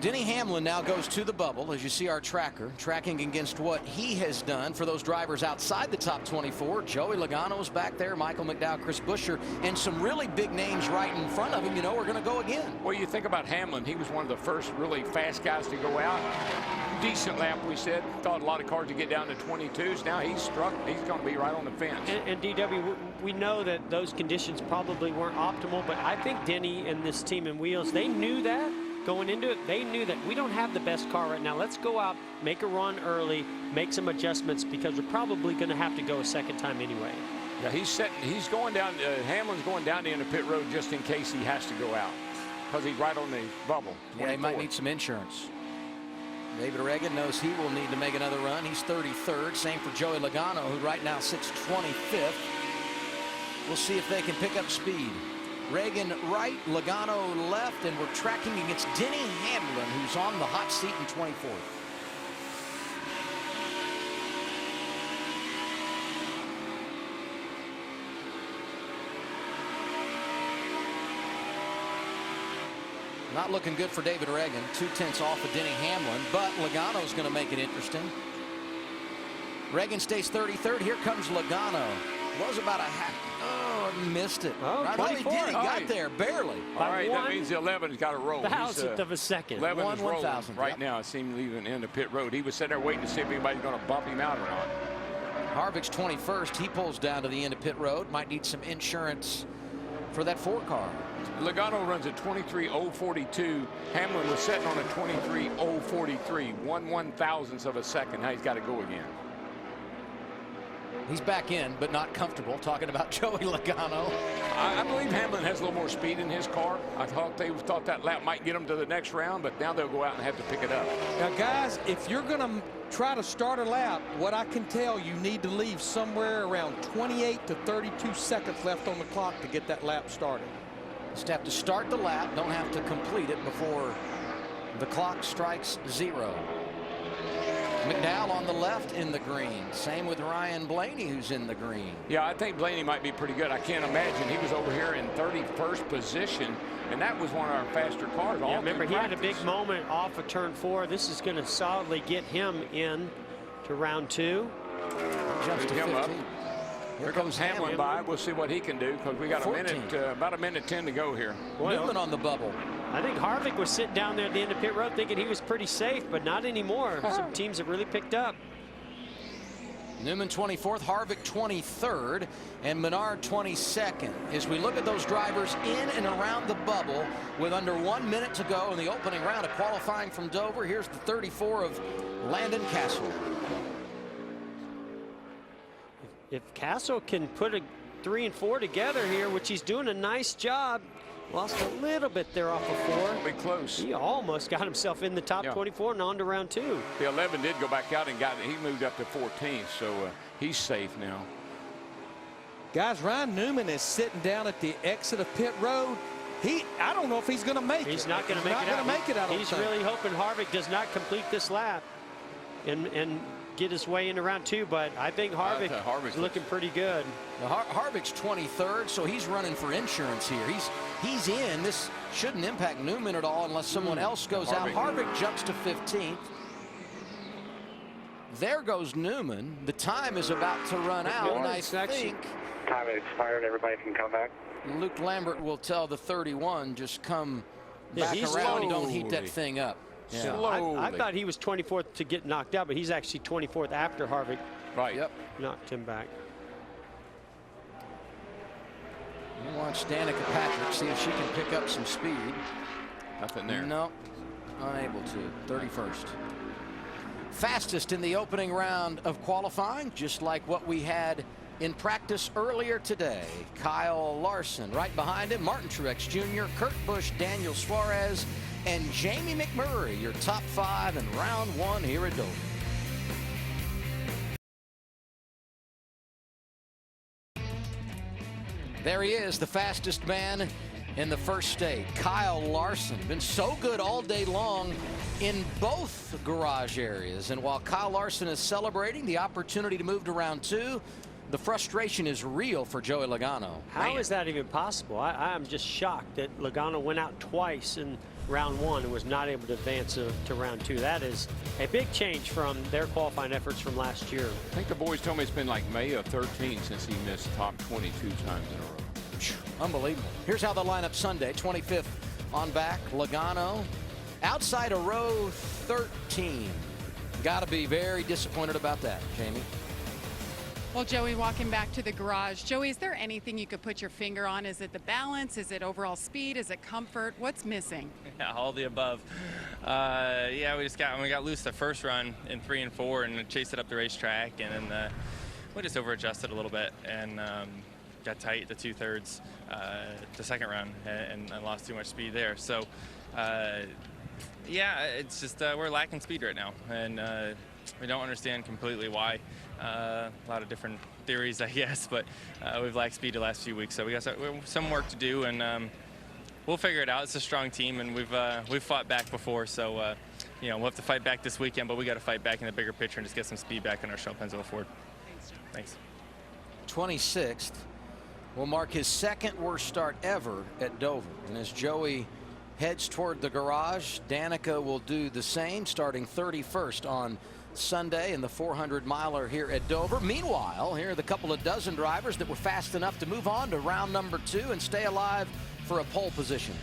A: Denny Hamlin now goes to the bubble, as you see our tracker, tracking against what he has done for those drivers outside the top 24. Joey Logano's back there, Michael McDowell, Chris Buescher, and some really big names right in front of him. You know, we're going to go again.
C: Well, you think about Hamlin. He was one of the first really fast guys to go out. Decent lap, we said. Thought a lot of cars to get down to 22s. Now he's struck. He's going to be right on the fence.
B: And DW, we know that those conditions probably weren't optimal, but I think Denny and this team in Wheels, they knew that. Going into it, they knew that we don't have the best car right now. Let's go out, make a run early, make some adjustments because we're probably going to have to go a second time anyway.
C: Yeah, he's going down. Hamlin's going down the end of pit road just in case he has to go out because he's right on the bubble.
A: 24. Yeah, he might need some insurance. David Reagan knows he will need to make another run. He's 33rd. Same for Joey Logano, who right now sits 25th. We'll see if they can pick up speed. Reagan right, Logano left, and we're tracking against Denny Hamlin, who's on the hot seat in 24th. Not looking good for David Reagan. 2/10 off of Denny Hamlin, but Logano's going to make it interesting. Reagan stays 33rd. Here comes Logano. Was about a half. Oh, missed it.
B: Oh,
A: right,
B: 24.
A: He did. He got there barely.
C: All right, that means the 11's got to roll.
B: Thousandth of a second.
C: 11 is rolling
A: 1/1000th,
C: right
A: yep.
C: now. It seems leaving in the pit road. He was sitting there waiting to see if anybody's going to bump him out or not.
A: Harvick's 21st. He pulls down to the end of pit road. Might need some insurance for that 4 car.
C: Logano runs at 23.042. Hamlin was sitting on a 23.043. 1/1000th of a second. Now he's got to go again.
A: He's back in, but not comfortable. Talking about Joey Logano.
C: I believe Hamlin has a little more speed in his car. I thought they thought that lap might get him to the next round, but now they'll go out and have to pick it up.
H: Now, guys, if you're going to try to start a lap, what I can tell you need to leave somewhere around 28 to 32 seconds left on the clock to get that lap started.
A: Just have to start the lap. Don't have to complete it before the clock strikes 0. McDowell on the left in the green. Same with Ryan Blaney, who's in the green.
C: Yeah, I think Blaney might be pretty good. I can't imagine. He was over here in 31st position, and that was one of our faster cars.
B: Yeah, remember, he had a big moment off of turn 4. This is going to solidly get him in to round 2.
A: Jumps to 15.
C: Here comes Hamlin by. We'll see what he can do because we got
A: 14.
C: a minute, about a minute 10 to go here.
A: Newman on the bubble.
B: I think Harvick was sitting down there at the end of pit road thinking he was pretty safe, but not anymore. Some teams have really picked up.
A: Newman 24th, Harvick 23rd, and Menard 22nd. As we look at those drivers in and around the bubble with under 1 minute to go in the opening round of qualifying from Dover, here's the 34 of Landon Castle.
B: If Castle can put a 3 and 4 together here, which he's doing a nice job, lost a little bit there off of 4.
C: Be close.
B: He almost got himself in the top 24 and on to round 2.
C: The 11 did go back out and got it. He moved up to 14th, so he's safe now.
H: Guys, Ryan Newman is sitting down at the exit of pit road. I don't know if he's going to make it.
B: He's not going to make it out.
H: He's not going to make it out.
B: He's really hoping Harvick does not complete this lap and get his way into round 2, but I think Harvick's looking pretty good.
A: Now, Harvick's 23rd, so he's running for insurance here. He's in. This shouldn't impact Newman at all unless someone else goes out. Harvick jumps to 15th. There goes Newman. The time is about to run out, and I think
J: time has expired. Everybody can come back.
A: Luke Lambert will tell the 31 just come back
B: he's
A: around and don't heat that thing up.
B: Yeah. I thought he was 24th to get knocked out, but he's actually 24th after Harvick knocked him back.
A: You watch Danica Patrick, see if she can pick up some speed.
C: Nothing there.
A: No, unable to. 31st. Fastest in the opening round of qualifying, just like what we had in practice earlier today. Kyle Larson right behind him, Martin Truex Jr., Kurt Busch, Daniel Suarez, and Jamie McMurray, your top 5 in round 1 here at Dover. There he is, the fastest man in the first state, Kyle Larson. Been so good all day long in both garage areas. And while Kyle Larson is celebrating the opportunity to move to round 2, the frustration is real for Joey Logano.
B: How is that even possible? I'm just shocked that Logano went out twice in round 1 and was not able to advance to round 2. That is a big change from their qualifying efforts from last year.
C: I think the boys told me it's been like May of 13 since he missed top 22 times in a row.
A: Unbelievable. Here's how they'll line up Sunday. 25th on back, Logano. Outside of row 13. Got to be very disappointed about that, Jamie.
F: Well, Joey, walking back to the garage. Joey, is there anything you could put your finger on? Is it the balance? Is it overall speed? Is it comfort? What's missing?
E: Yeah, all the above. Yeah, we got loose the first run in 3 and 4 and chased it up the racetrack, and then we just over-adjusted a little bit and got tight the 2/3 the second run and lost too much speed there. So Yeah, it's just we're lacking speed right now, and we don't understand completely why. A lot of different theories, I guess, but we've lacked speed the last few weeks, so we got some work to do, and we'll figure it out. It's a strong team, and we've fought back before, so you know, we'll have to fight back this weekend, but we got to fight back in the bigger picture and just get some speed back in our Shell Pennzoil Ford. Thanks.
A: 26th will mark his second worst start ever at Dover, and as Joey heads toward the garage, Danica will do the same, starting 31st on Sunday in the 400-miler here at Dover. Meanwhile, here are the couple of dozen drivers that were fast enough to move on to round number 2 and stay alive for a pole position.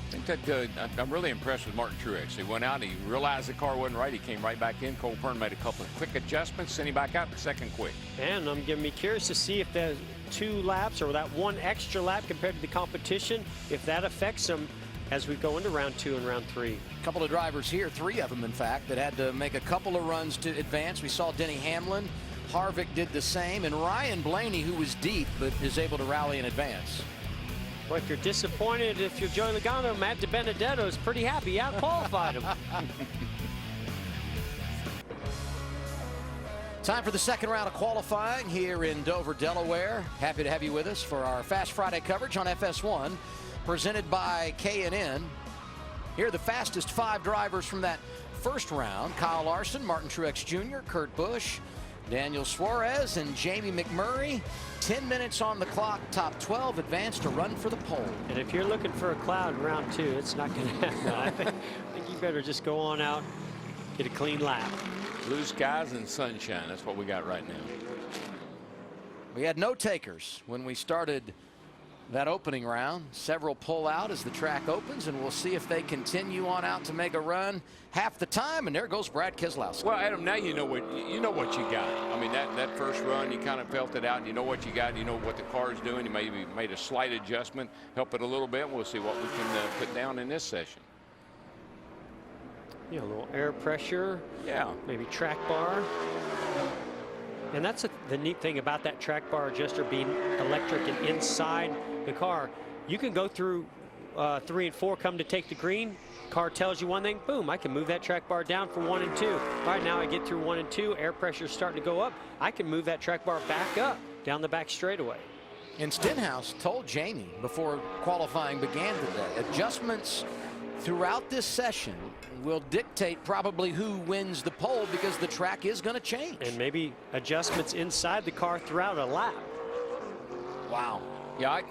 C: I think that I'm really impressed with Martin Truex. He went out, he realized the car wasn't right, he came right back in. Cole Pearn made a couple of quick adjustments, sent him back out in second quick.
B: And I'm going to be curious to see if there's 2 laps or that 1 extra lap compared to the competition, if that affects them as we go into round 2 and round 3.
A: A couple of drivers here, 3 of them in fact, that had to make a couple of runs to advance. We saw Denny Hamlin, Harvick did the same, and Ryan Blaney, who was deep but is able to rally in advance.
B: Well, if you're disappointed, if you're Joey Logano, Matt DiBenedetto is pretty happy. He out-qualified him.
A: Time for the second round of qualifying here in Dover, Delaware. Happy to have you with us for our Fast Friday coverage on FS1, presented by K&N. Here are the fastest 5 drivers from that first round. Kyle Larson, Martin Truex Jr., Kurt Busch, Daniel Suarez, and Jamie McMurray. 10 minutes on the clock, top 12 advance to run for the pole.
B: And if you're looking for a cloud in round 2, it's not going to happen. I think you better just go on out, get a clean lap.
C: Blue skies and sunshine, that's what we got right now.
A: We had no takers when we started that opening round. Several pull out as the track opens, and we'll see if they continue on out to make a run half the time. And there goes Brad Keselowski.
C: Well, Adam, now you know what you got. I mean, that first run, you kind of felt it out, and you know what you got. You know what the car is doing. You maybe made a slight adjustment, help it a little bit. We'll see what we can put down in this session.
B: Yeah, a little air pressure.
C: Yeah.
B: Maybe track bar. And that's the neat thing about that track bar adjuster being electric and inside the car. You can go through 3 and 4, come to take the green. Car tells you one thing, boom, I can move that track bar down for 1 and 2. All right, now I get through 1 and 2, air pressure is starting to go up. I can move that track bar back up down the back straightaway.
A: And Stenhouse told Jamie before qualifying began today, adjustments throughout this session will dictate probably who wins the pole because the track is going to change.
B: And maybe adjustments inside the car throughout a lap.
A: Wow.
C: Yeah,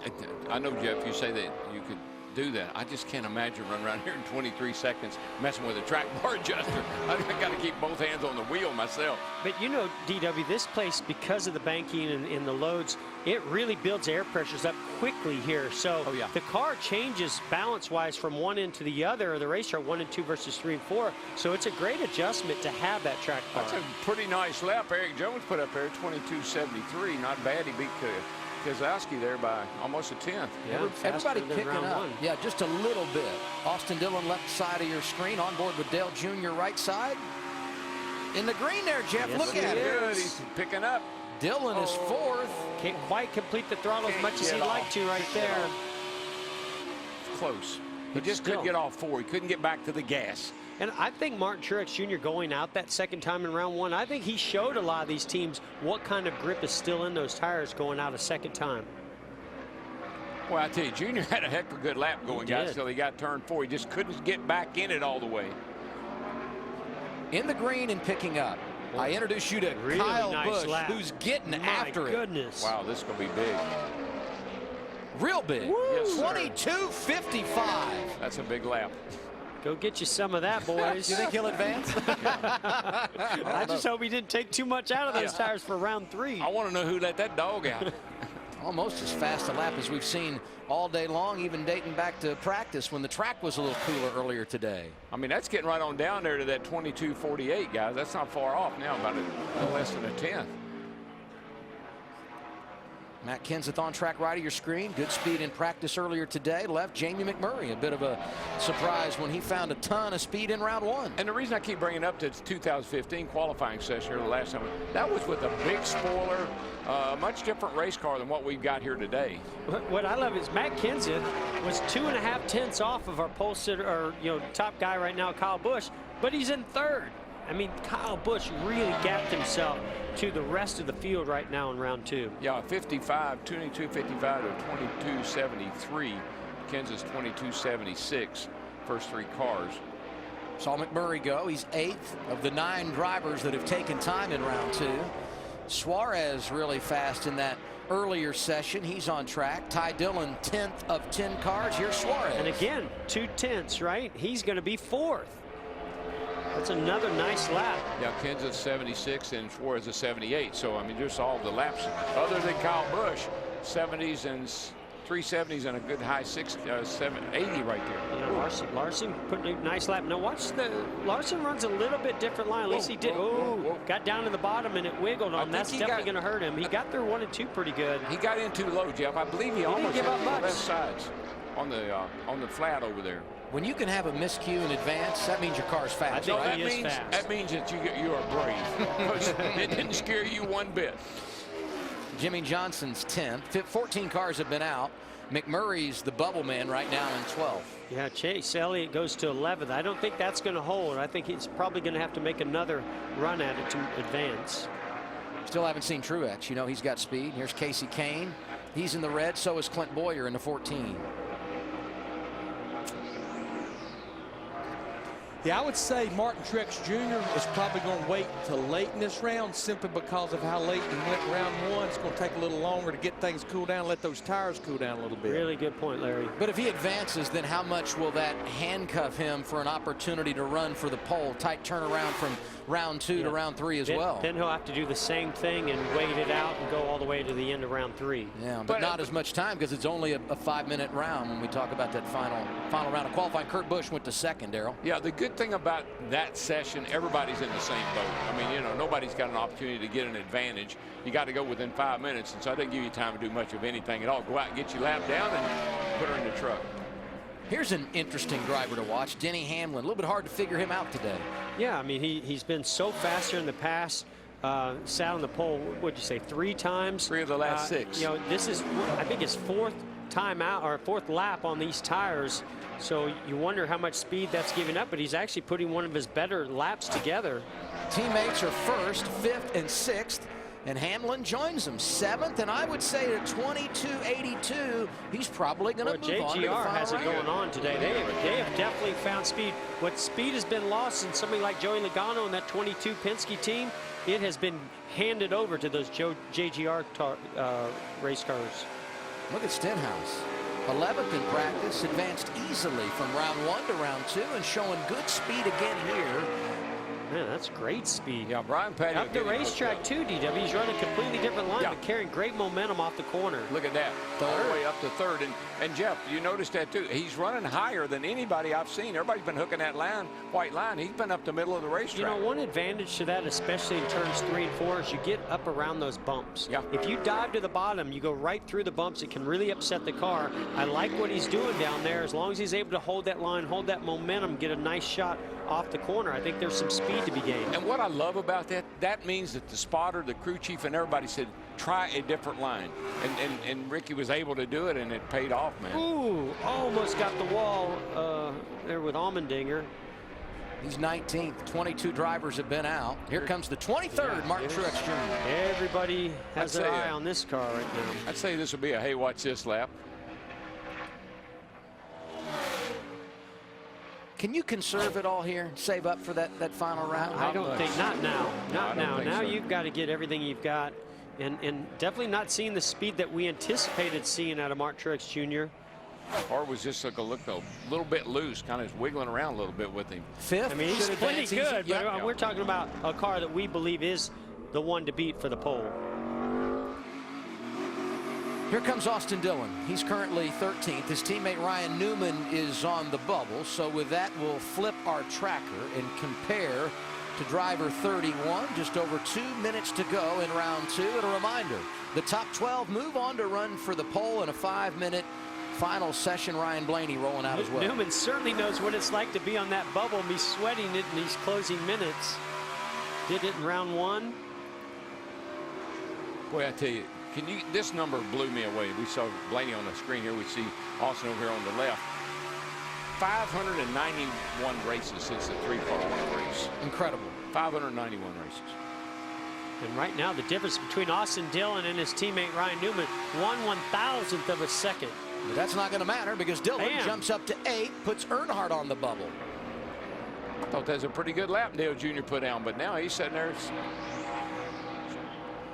C: I know, Jeff, you say that you could do that. I just can't imagine running around here in 23 seconds messing with a track bar adjuster. I've got to keep both hands on the wheel myself.
B: But you know, DW, this place, because of the banking and the loads, it really builds air pressures up quickly here. So the car changes balance-wise from one end to the other, or the race car 1 and 2 versus 3 and 4. So it's a great adjustment to have that track bar.
C: That's a pretty nice lap. Eric Jones put up there 22.73. Not bad. He beat Keselowski there by almost a 10th.
B: Yeah,
A: everybody picking up.
B: 1.
A: Yeah, just a little bit. Austin Dillon left side of your screen, on board with Dale Jr. right side. In the green there, Jeff.
B: Yes,
A: look at it.
C: Good. He's picking up.
A: Dillon is 4th.
B: Can't quite complete the throttle as much as he'd like to right there.
C: Close. He just couldn't get off 4. He couldn't get back to the gas.
B: And I think Martin Truex Jr. going out that second time in round 1, I think he showed a lot of these teams what kind of grip is still in those tires going out a second time.
C: Well, I tell you, Junior had a heck of a good lap going, guys, until he got turn 4. He just couldn't get back in it all the way.
A: In the green and picking up. I introduce you to
B: really
A: Kyle
B: nice
A: Busch,
B: lap.
A: who's getting
B: My
A: after
B: goodness.
A: it.
C: Wow, this is going to be big.
A: Real big.
C: Yes,
A: 22.55.
C: That's a big lap.
B: Go get you some of that, boys.
A: You think he'll advance?
B: I just hope he didn't take too much out of those tires for round 3.
C: I want to know who let that dog out.
A: Almost as fast a lap as we've seen all day long, even dating back to practice when the track was a little cooler earlier today.
C: I mean, that's getting right on down there to that 22.48, guys. That's not far off now, about a less than a 10th.
A: Matt Kenseth on track right of your screen. Good speed in practice earlier today. Left Jamie McMurray a bit of a surprise when he found a ton of speed in round one.
C: And the reason I keep bringing up the 2015 qualifying session here the last time, that was with a big spoiler, much different race car than what we've got here today.
B: What I love is Matt Kenseth was 2.5 tenths off of our pole sitter, or top guy right now, Kyle Busch, but he's in third. I mean, Kyle Busch really gapped himself to the rest of the field right now in round two.
C: Yeah, 55, 22.55 to 22.73. Kenseth's 22.76. First three cars.
A: Saw McMurray go. He's 8th of the 9 drivers that have taken time in round two. Suarez really fast in that earlier session. He's on track. Ty Dillon 10th of 10 cars. Here's Suarez.
B: And again, 2 tenths, right? He's going to be 4th. That's another nice lap.
C: Yeah, Kenseth 76 and Suarez is 78. So, I mean, just all the laps other than Kyle Busch, 70s and 370s and a good high 80 right there.
B: Yeah, Larson put a nice lap. Now watch Larson runs a little bit different line. At least he did. Got down to the bottom and it wiggled on him. That's definitely going to hurt him. He got there 1 and 2 pretty good.
C: He got in too low, Jeff. I believe he almost
B: didn't give up much.
C: Left sides on the flat over there.
A: When you can have a miscue in advance, that means your car's fast.
C: That means that you are brave. It didn't scare you one bit.
A: Jimmy Johnson's 10th. 14 cars have been out. McMurray's the bubble man right now in 12th.
B: Yeah, Chase Elliott goes to 11th. I don't think that's going to hold. I think he's probably going to have to make another run at it to advance.
A: Still haven't seen Truex. You know he's got speed. Here's Casey Kane. He's in the red. So is Clint Boyer in the 14.
H: Yeah, I would say Martin Truex Jr. is probably going to wait till late in this round simply because of how late he went round one. It's going to take a little longer to get things cooled down, let those tires cool down a little bit.
B: Really good point, Larry.
A: But if he advances, then how much will that handcuff him for an opportunity to run for the pole? Tight turnaround from round 2 to round 3 as well.
B: Then he'll have to do the same thing and wait it out and go all the way to the end of round 3.
A: Yeah, but not as much time because it's only a 5-minute round when we talk about that final round of qualifying. Kurt Busch went to second, Darrell.
C: Yeah, the good thing about that session, everybody's in the same boat. I mean, nobody's got an opportunity to get an advantage. You got to go within 5 minutes, and so I didn't give you time to do much of anything at all. Go out and get your lap down and put her in the truck.
A: Here's an interesting driver to watch, Denny Hamlin. A little bit hard to figure him out today.
B: Yeah, I mean, he's been so faster in the past. Sat on the pole, what'd you say, 3 times?
C: 3 of the last 6.
B: This is, I think, his 4th time out or 4th lap on these tires. So you wonder how much speed that's giving up, but he's actually putting one of his better laps together.
A: Teammates are 1st, 5th, and 6th. And Hamlin joins them 7th, and I would say at 22.82, he's probably going to move on to the final
B: JGR has it
A: round.
B: going on today. They have definitely found speed. What speed has been lost in somebody like Joey Logano and that 22 Penske team, it has been handed over to those JGR race cars.
A: Look at Stenhouse. 11th in practice, advanced easily from round 1 to round 2, and showing good speed again here.
B: Man, that's great speed.
C: Yeah, Brian Patty.
B: Up the racetrack too, DW. He's running a completely different line, but carrying great momentum off the corner.
C: Look at that. All the way up to 3rd. And Jeff, you noticed that too. He's running higher than anybody I've seen. Everybody's been hooking that white line. He's been up the middle of the racetrack.
B: One advantage to that, especially in turns 3 and 4, is you get up around those bumps.
C: Yeah.
B: If you dive to the bottom, you go right through the bumps. It can really upset the car. I like what he's doing down there. As long as he's able to hold that line, hold that momentum, get a nice shot off the corner, I think there's some speed to be gained.
C: And what I love about that means that the spotter, the crew chief, and everybody said, try a different line. And Ricky was able to do it, and it paid off, man.
B: Ooh, almost got the wall there with Allmendinger.
A: He's 19th. 22 drivers have been out. Here comes the 23rd, Martin Truex Jr.
B: Everybody has their eye on this car right now.
C: I'd say this will be a hey, watch this lap.
A: Can you conserve it all here, save up for that final round?
B: I don't think, not now. Not now. Now
C: so.
B: You've got to get everything you've got. And definitely not seeing the speed that we anticipated seeing out of Martin Truex Jr.
C: Or was just look a little bit loose, kind of wiggling around a little bit with him.
A: 5th.
B: I mean, he's pretty good, but
C: Yeah.
B: we're talking about a car that we believe is the one to beat for the pole.
A: Here comes Austin Dillon. He's currently 13th. His teammate Ryan Newman is on the bubble. So with that, we'll flip our tracker and compare to driver 31. Just over 2 minutes to go in round 2. And a reminder, the top 12 move on to run for the pole in a 5-minute final session. Ryan Blaney rolling out as well.
B: Newman certainly knows what it's like to be on that bubble and be sweating it in these closing minutes. Did it in round 1.
C: Boy, I tell you, this number blew me away. We saw Blaney on the screen here. We see Austin over here on the left. 591 races since the 3-car race.
A: Incredible.
C: 591 races.
B: And right now, the difference between Austin Dillon and his teammate Ryan Newman, 1/1000th of a second.
A: But that's not going to matter because Dillon jumps up to 8, puts Earnhardt on the bubble.
C: I thought that was a pretty good lap Dale Jr. put down, but now he's sitting there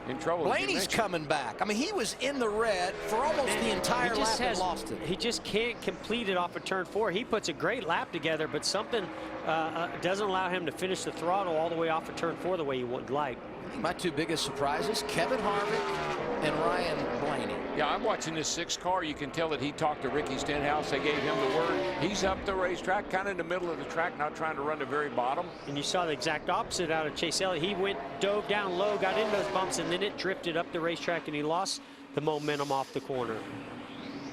C: in trouble.
A: Blaney's coming back. I mean, he was in the red for almost the entire lap and lost it.
B: He just can't complete it off of turn 4. He puts a great lap together, but something doesn't allow him to finish the throttle all the way off of turn 4 the way he would like.
A: My 2 biggest surprises, Kevin Harvick and Ryan Blaney.
C: Yeah, I'm watching this 6th car. You can tell that he talked to Ricky Stenhouse. They gave him the word. He's up the racetrack, kind of in the middle of the track, not trying to run the very bottom.
B: And you saw the exact opposite out of Chase Elliott. He dove down low, got into those bumps, and then it drifted up the racetrack, and he lost the momentum off the corner.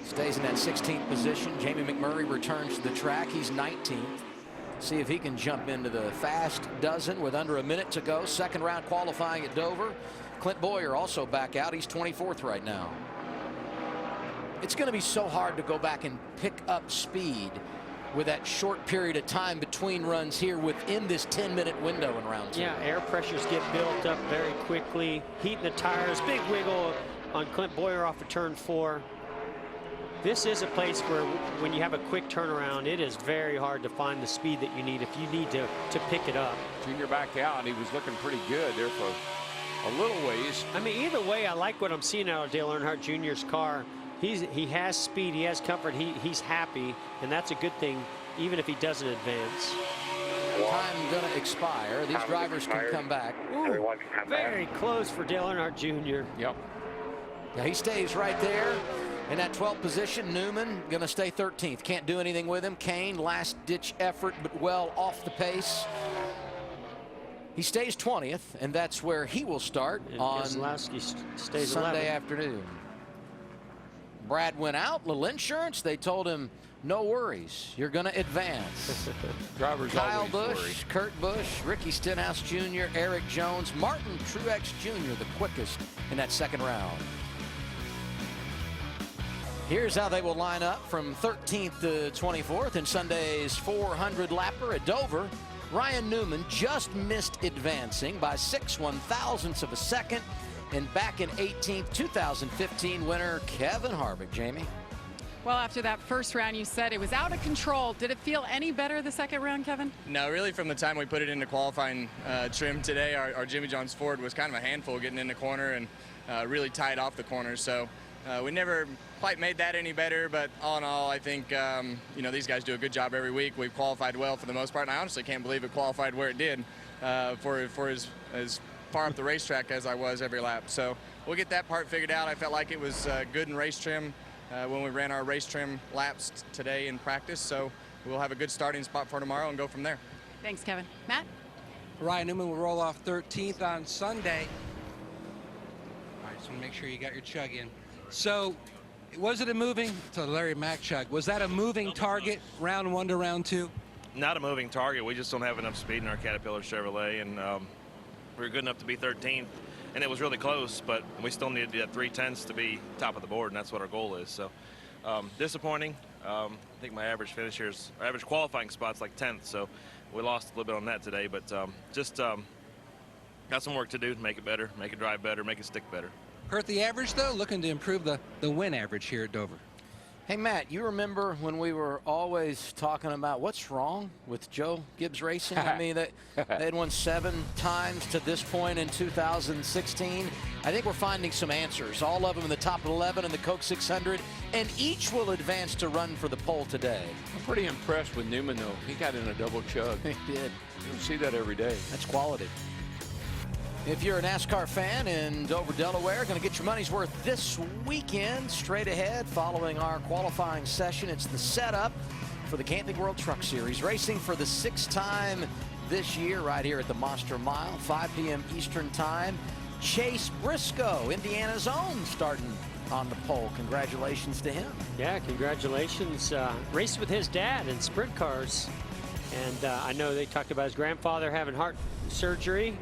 A: Stays in that 16th position. Jamie McMurray returns to the track. He's 19th. See if he can jump into the fast dozen with under a minute to go. Second round qualifying at Dover. Clint Boyer also back out. He's 24th right now. It's going to be so hard to go back and pick up speed with that short period of time between runs here within this 10-minute window in round 2.
B: Yeah, air pressures get built up very quickly. Heating the tires, big wiggle on Clint Boyer off of turn 4. This is a place where when you have a quick turnaround, it is very hard to find the speed that you need if you need to pick it up.
C: Junior back out, and he was looking pretty good there for a little ways.
B: I mean, either way, I like what I'm seeing out of Dale Earnhardt Jr.'s car. He has speed, he has comfort, he's happy, and that's a good thing, even if he doesn't advance.
A: Time going to expire. These drivers can come back.
B: Ooh, very close for Dale Earnhardt Jr.
C: Yep.
A: Now he stays right there. In that 12th position, Newman going to stay 13th. Can't do anything with him. Kane, last-ditch effort, but well off the pace. He stays 20th, and that's where he will start on
B: stays
A: Sunday
B: 11th.
A: afternoon. Brad went out, little insurance. They told him, no worries, you're going to advance.
C: Drivers
A: Kyle
C: always
A: Busch,
C: worry.
A: Kurt Busch, Ricky Stenhouse Jr., Eric Jones, Martin Truex Jr., the quickest in that second round. Here's how they will line up from 13th to 24th in Sunday's 400 lapper at Dover. Ryan Newman just missed advancing by 6/1000ths of a second. And back in 18th, 2015 winner Kevin Harvick. Jamie?
F: Well, after that first round, you said it was out of control. Did it feel any better the second round, Kevin?
L: No, really from the time we put it into qualifying trim today, our Jimmy John's Ford was kind of a handful getting in the corner and really tied off the corner. So we never quite made that any better, but all in all, I think, you know, these guys do a good job every week. We've qualified well for the most part, and I honestly can't believe it qualified where it did for as far up the racetrack as I was every lap. So we'll get that part figured out. I felt like it was good in race trim when we ran our race trim laps today in practice, so we'll have a good starting spot for tomorrow and go from there.
F: Thanks, Kevin. Matt?
D: Ryan Newman will roll off 13th on Sunday. All right, just want to make sure you got your chug in. So, was it a moving, to Larry Mack chug, was that a moving target, round 1 to round 2?
M: Not a moving target. We just don't have enough speed in our Caterpillar Chevrolet, and we were good enough to be 13th, and it was really close, but we still needed to get 3/10 to be top of the board, and that's what our goal is. So, disappointing. I think my average finish here is, our average qualifying spot's like 10th, so we lost a little bit on that today, but just got some work to do to make it better, make it drive better, make it stick better.
D: Hurt the average, though, looking to improve the win average here at Dover.
A: Hey, Matt, you remember when we were always talking about what's wrong with Joe Gibbs Racing? I mean, they had won 7 times to this point in 2016. I think we're finding some answers, all of them in the top 11 in the Coke 600, and each will advance to run for the pole today.
C: I'm pretty impressed with Newman, though. He got in a double chug.
A: He did.
C: You don't see that every day.
A: That's quality. If you're a NASCAR fan in Dover, Delaware, going to get your money's worth this weekend. Straight ahead, following our qualifying session, it's the setup for the Camping World Truck Series, racing for the 6-time this year right here at the Monster Mile, 5 p.m. Eastern Time. Chase Briscoe, Indiana's own, starting on the pole. Congratulations to him.
B: Yeah, congratulations. Raced with his dad in sprint cars. And I know they talked about his grandfather having heart surgery.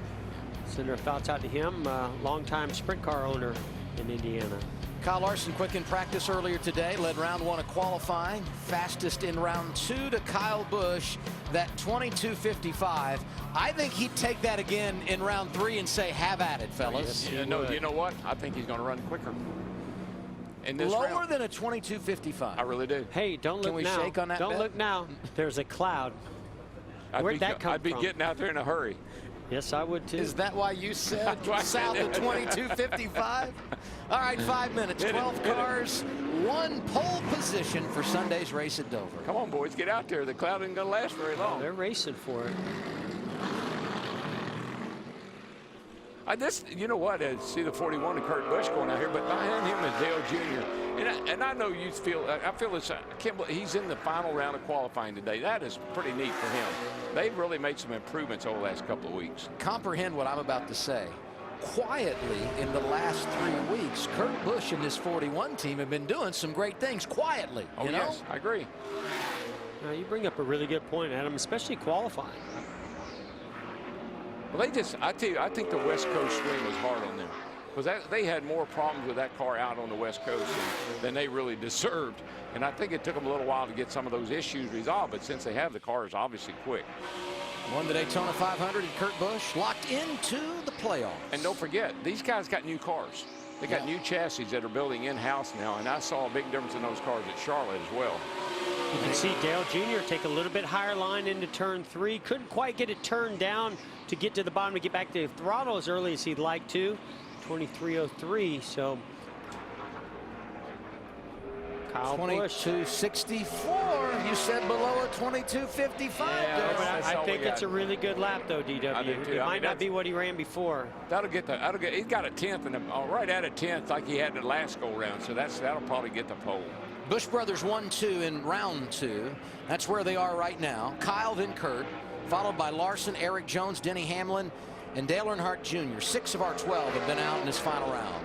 B: Send our thoughts out to him, longtime sprint car owner in Indiana.
A: Kyle Larson quick in practice earlier today, led round 1 of qualifying. Fastest in round 2 to Kyle Busch, that 22.55. I think he'd take that again in round 3 and say, have at it, fellas.
C: Yes, you know what? I think he's going to run quicker. In this
A: Lower
C: round.
A: than a 22.55.
C: I really do.
B: Hey, don't look now.
A: Can we shake on that
B: Don't
A: bet?
B: look now. There's a cloud. Where'd that come from?
C: I'd be getting out there in a hurry.
B: Yes, I would too.
A: Is that why you said south of 22.55? All right, 5 minutes, 12 cars, 1 pole position for Sunday's race at Dover.
C: Come on, boys, get out there. The cloud isn't going to last very long.
B: They're racing for it.
C: You know what? I see the 41 of Kurt Busch going out here, but behind him is Dale Jr. And I know you feel. I feel it's. I can't believe he's in the final round of qualifying today. That is pretty neat for him. They've really made some improvements over the last couple of weeks.
A: Comprehend what I'm about to say. Quietly, in the last 3 weeks, Kurt Busch and his 41 team have been doing some great things quietly.
C: Oh,
A: you know?
C: yes, I agree.
B: Now, you bring up a really good point, Adam, especially qualifying.
C: Well, I tell you, I think the West Coast swing was hard on them. Because they had more problems with that car out on the West Coast than they really deserved. And I think it took them a little while to get some of those issues resolved. But since they have the cars, obviously quick.
A: Won the Daytona 500 and Kurt Busch locked into the playoffs.
C: And don't forget, these guys got new cars. They got new chassis that are building in-house now. And I saw a big difference in those cars at Charlotte as well.
B: You can see Dale Jr. take a little bit higher line into turn 3. Couldn't quite get it turned down to get to the bottom to get back to the throttle as early as he'd like to. 23.03, so Kyle Busch.
A: 22.64. You said below a 22.55.
B: Yeah, but I think it's a really good lap, though, DW. It might not be what he ran before.
C: He's got a 10th and right at a 10th like he had the last go round. So that'll probably get the pole.
A: Busch Brothers 1-2 in round 2. That's where they are right now. Kyle, then Kurt, followed by Larson, Eric Jones, Denny Hamlin, and Dale Earnhardt Jr. 6 of our 12 have been out in this final round.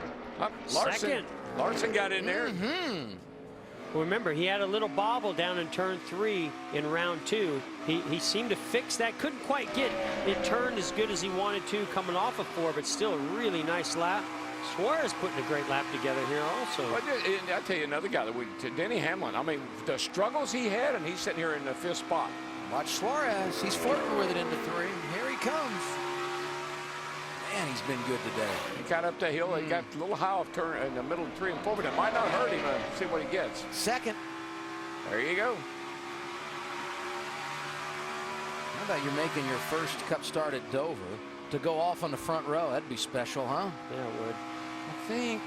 C: Larson got in there.
B: Well, remember, he had a little bobble down in turn 3 in round 2. He seemed to fix that. Couldn't quite get it turned as good as he wanted to coming off of 4, but still a really nice lap. Suarez putting a great lap together here also.
C: I'll tell you another guy, Denny Hamlin. I mean, the struggles he had, and he's sitting here in the 5th spot.
A: Watch Suarez. He's flirting with it into 3. Here he comes. Man, he's been good today.
C: He got up the hill. He got a little high off turn in the middle of 3 and 4, but it might not hurt him. See what he gets.
A: Second.
C: There you go.
A: How about you making your first Cup start at Dover to go off on the front row? That'd be special, huh?
B: Yeah, it would.
C: I think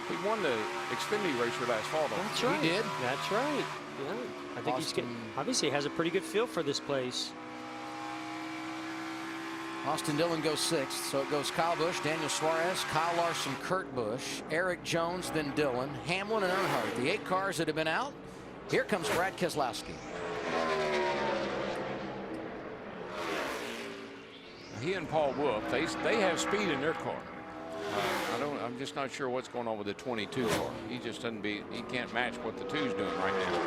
C: he won the Xfinity race for last fall, though.
B: That's right.
A: He did.
B: That's right. Yeah. I think he's obviously has a pretty good feel for this place.
A: Austin Dillon goes 6th, so it goes Kyle Busch, Daniel Suarez, Kyle Larson, Kurt Busch, Eric Jones, then Dillon, Hamlin, and Earnhardt. The 8 cars that have been out. Here comes Brad Keselowski.
C: He and Paul Wolf, they have speed in their car. I'm just not sure what's going on with the 22 car. He just doesn't he can't match what the 2's doing right now.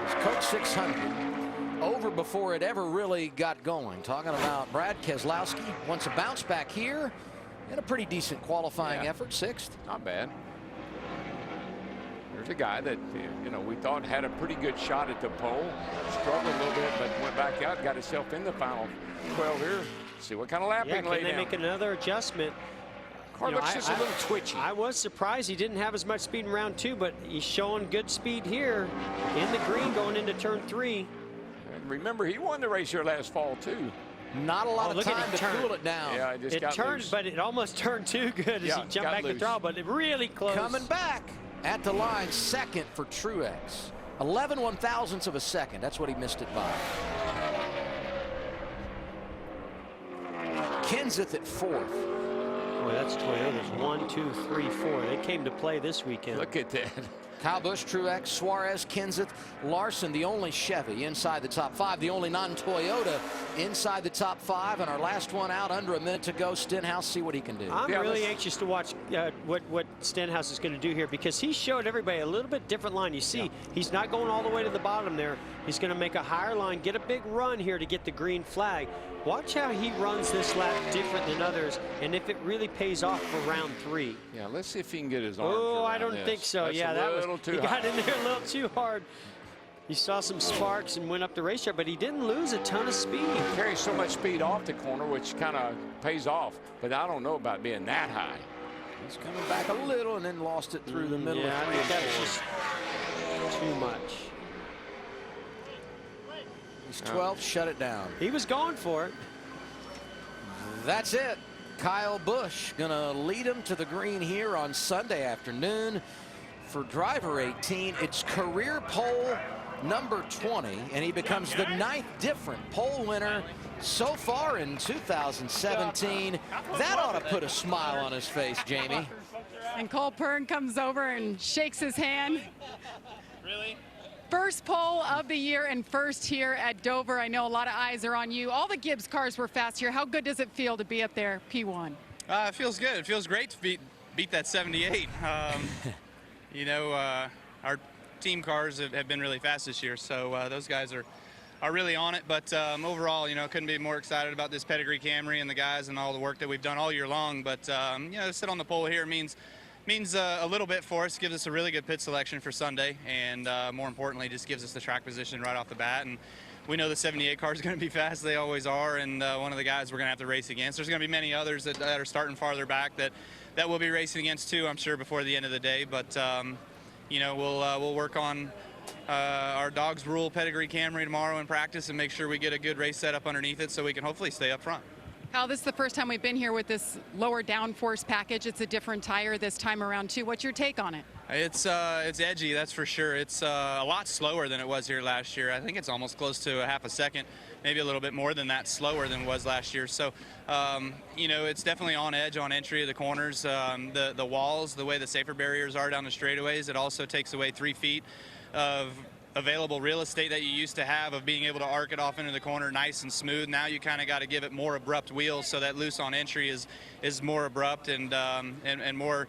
A: It's Coke 600 over before it ever really got going. Talking about Brad Keselowski wants a bounce back here and a pretty decent qualifying effort, 6th.
C: Not bad. There's a guy that, we thought had a pretty good shot at the pole. Struggled a little bit, but went back out, got himself in the final 12 here. See what kind of lapping
B: can they make another adjustment?
C: Car looks just a little twitchy.
B: I was surprised he didn't have as much speed in round 2, but he's showing good speed here in the green going into turn 3.
C: And remember, he won the race here last fall, too.
A: Not a lot of time to cool it down.
C: Yeah, it
B: turned,
C: loose.
B: But it almost turned too good as he jumped back the throttle, but it really close.
A: Coming back at the line, 2nd for Truex. 11 1/1000ths of a second. That's what he missed it by. Kenseth at 4th.
B: Boy, that's Toyota's 1, 2, 3, 4. They came to play this weekend.
C: Look at that.
A: Kyle Busch, Truex, Suarez, Kenseth, Larson, the only Chevy inside the top 5, the only non-Toyota inside the top 5, and our last one out under a minute to go. Stenhouse, see what he can do.
B: I'm really anxious to watch what Stenhouse is going to do here, because he showed everybody a little bit different line. You see, he's not going all the way to the bottom there. He's going to make a higher line, get a big run here to get the green flag. Watch how he runs this lap different than others, and if it really pays off for round 3.
C: Yeah, let's see if he can get his arms
B: Oh,
C: around
B: I don't think so.
C: That's
B: yeah,
C: a
B: that
C: little
B: was
C: too
B: he
C: high.
B: got in there a little too hard. He saw some sparks and went up the racetrack, but he didn't lose a ton of speed.
C: He carries so much speed off the corner, which kind of pays off, but I don't know about being that high.
A: He's coming back a little and then lost it through the middle.
B: Yeah,
A: of
B: I think that was just too much.
A: He's 12, shut it down.
B: He was going for it.
A: That's it. Kyle Busch gonna lead him to the green here on Sunday afternoon. For driver 18, it's career pole number 20, and he becomes the 9th different pole winner so far in 2017. That ought to put a smile on his face, Jamie.
F: And Cole Pern comes over and shakes his hand. Really? First pole of the year and first here at Dover. I know a lot of eyes are on you. All the Gibbs cars were fast here. How good does it feel to be up there, P1?
N: It feels good. It feels great to beat that 78. You know, our team cars have been really fast this year, so those guys are really on it. But overall, you know, couldn't be more excited about this pedigree Camry and the guys and all the work that we've done all year long. But you know, to sit on the pole here means a little bit for us. Gives us a really good pit selection for Sunday, and more importantly, just gives us the track position right off the bat. And we know the 78 car is going to be fast. They always are, and one of the guys we're going to have to race against. There's going to be many others that are starting farther back that we'll be racing against too, I'm sure, before the end of the day. But you know, we'll work on our Dogs Rule pedigree Camry tomorrow in practice and make sure we get a good race setup underneath it so we can hopefully stay up front.
F: Kyle, this is the first time we've been here with this lower downforce package. It's a different tire this time around too. What's your take on it?
N: It's edgy, that's for sure. It's a lot slower than it was here last year. I think it's almost close to a half a second, maybe a little bit more than that slower than it was last year. So, you know, it's definitely on edge on entry of the corners. The walls, the way the safer barriers are down the straightaways, it also takes away 3 feet of available real estate that you used to have of being able to arc it off into the corner nice and smooth. Now you kind of got to give it more abrupt wheels so that loose on entry is more abrupt and more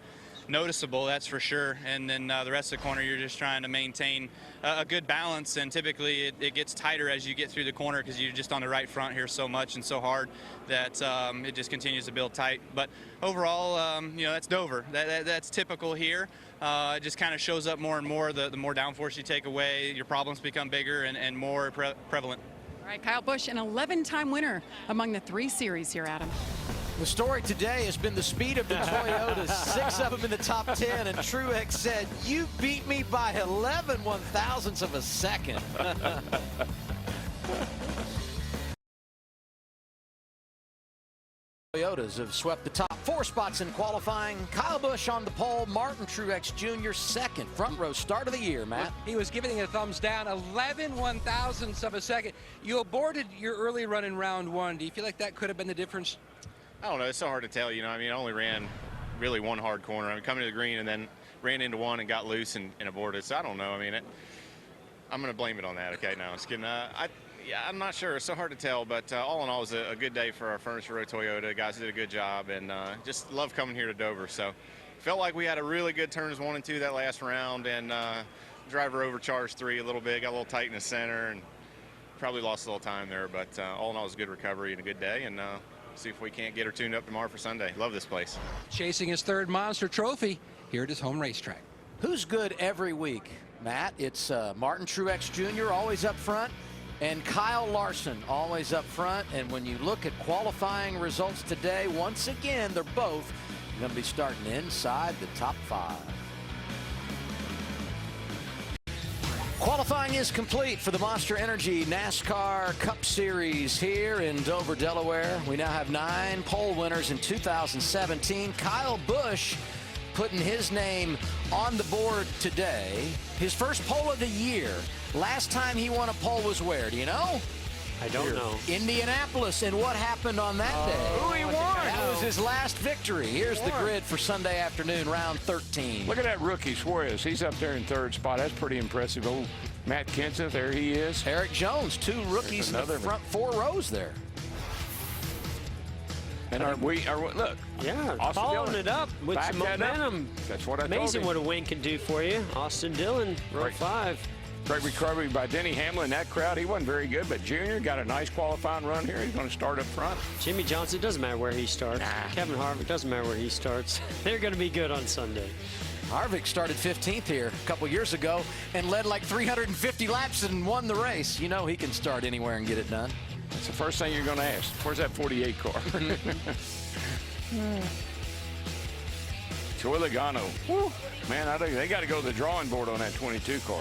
N: noticeable, that's for sure. And then the rest of the corner, you're just trying to maintain a good balance, and typically it gets tighter as you get through the corner because you're just on the right front here so much and so hard that it just continues to build tight. But overall, you know, that's Dover. That's typical here. It just kind of shows up more and more. The more downforce you take away, your problems become bigger and more prevalent.
F: All right, Kyle Busch, an 11-time winner among the 3 series here, Adam.
A: The story today has been the speed of the Toyotas, 6 of them in the top 10, and Truex said, "You beat me by 11 one-thousandths of a second." Toyotas have swept the top 4 spots in qualifying. Kyle Busch on the pole, Martin Truex Jr. second. Front row start of the year, Matt.
D: He was giving it a thumbs down, 11 one-thousandths of a second. You aborted your early run in round 1. Do you feel like that could have been the difference?
O: I don't know. It's so hard to tell. You know, I mean, I only ran really one hard corner. I mean, coming to the green and then ran into one and got loose and aborted. So I don't know. I mean, I'm going to blame it on that. Okay, no, just kidding. Yeah, I'm not sure. It's so hard to tell. But all in all, it was a good day for our Furniture Row Toyota. Guys did a good job, and just love coming here to Dover. So felt like we had a really good turns 1 and 2 that last round, and driver overcharged 3 a little bit, got a little tight in the center, and probably lost a little time there. But all in all, it was a good recovery and a good day, and see if we can't get her tuned up tomorrow for Sunday. Love this place.
D: Chasing his 3rd Monster Trophy here at his home racetrack.
A: Who's good every week, Matt? It's Martin Truex Jr. always up front, and Kyle Larson always up front. And when you look at qualifying results today, once again, they're both going to be starting inside the top 5. Qualifying is complete for the Monster Energy NASCAR Cup Series here in Dover, Delaware. We now have 9 pole winners in 2017. Kyle Busch putting his name on the board today. His first pole of the year. Last time he won a pole was where? Do you know?
B: I don't know.
A: Indianapolis, and what happened on that day?
C: Who he won?
A: That was his last victory. Here's the grid for Sunday afternoon, round 13.
C: Look at that rookie, Suarez. He's up there in third spot. That's pretty impressive. Oh, Matt Kenseth, there he is.
A: Eric Jones, 2 rookies in the front 4 rows there.
C: And look.
B: Yeah,
C: Austin
B: following
C: Dillon,
B: it up with
C: back
B: some
C: that up.
B: momentum.
C: That's what I told
B: Amazing
C: you.
B: what a win can do for you. Austin Dillon, row 5.
C: Great recovery by Denny Hamlin. That crowd, he wasn't very good, but Junior got a nice qualifying run here. He's going to start up front.
B: Jimmy Johnson, doesn't matter where he starts. Kevin Harvick, doesn't matter where he starts. They're going to be good on Sunday.
A: Harvick started 15th here a couple years ago and led like 350 laps and won the race. You know he can start anywhere and get it done.
C: That's the first thing you're going to ask. Where's that 48 car? Joey Logano. Woo. Man, I think they got to go to the drawing board on that 22 car.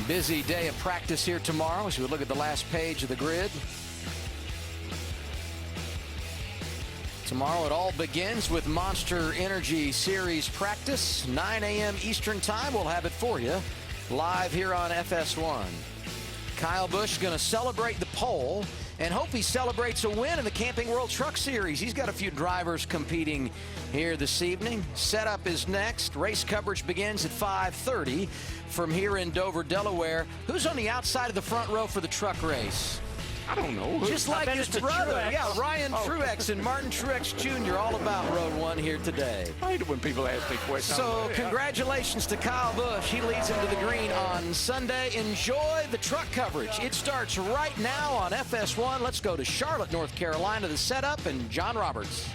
A: Busy day of practice here tomorrow as we look at the last page of the grid. Tomorrow it all begins with Monster Energy Series practice. 9 a.m. Eastern time. We'll have it for you live here on FS1. Kyle Busch is going to celebrate the pole and hope he celebrates a win in the Camping World Truck Series. He's got a few drivers competing here this evening. Setup is next. Race coverage begins at 5:30 from here in Dover, Delaware. Who's on the outside of the front row for the truck race?
C: I don't know.
A: Just like his brother. Yeah, Ryan Truex and Martin Truex Jr. all about Road 1 here today.
C: I hate it when people ask me questions.
A: So congratulations to Kyle Busch. He leads him to the green on Sunday. Enjoy the truck coverage. It starts right now on FS1. Let's go to Charlotte, North Carolina, the setup, and John Roberts.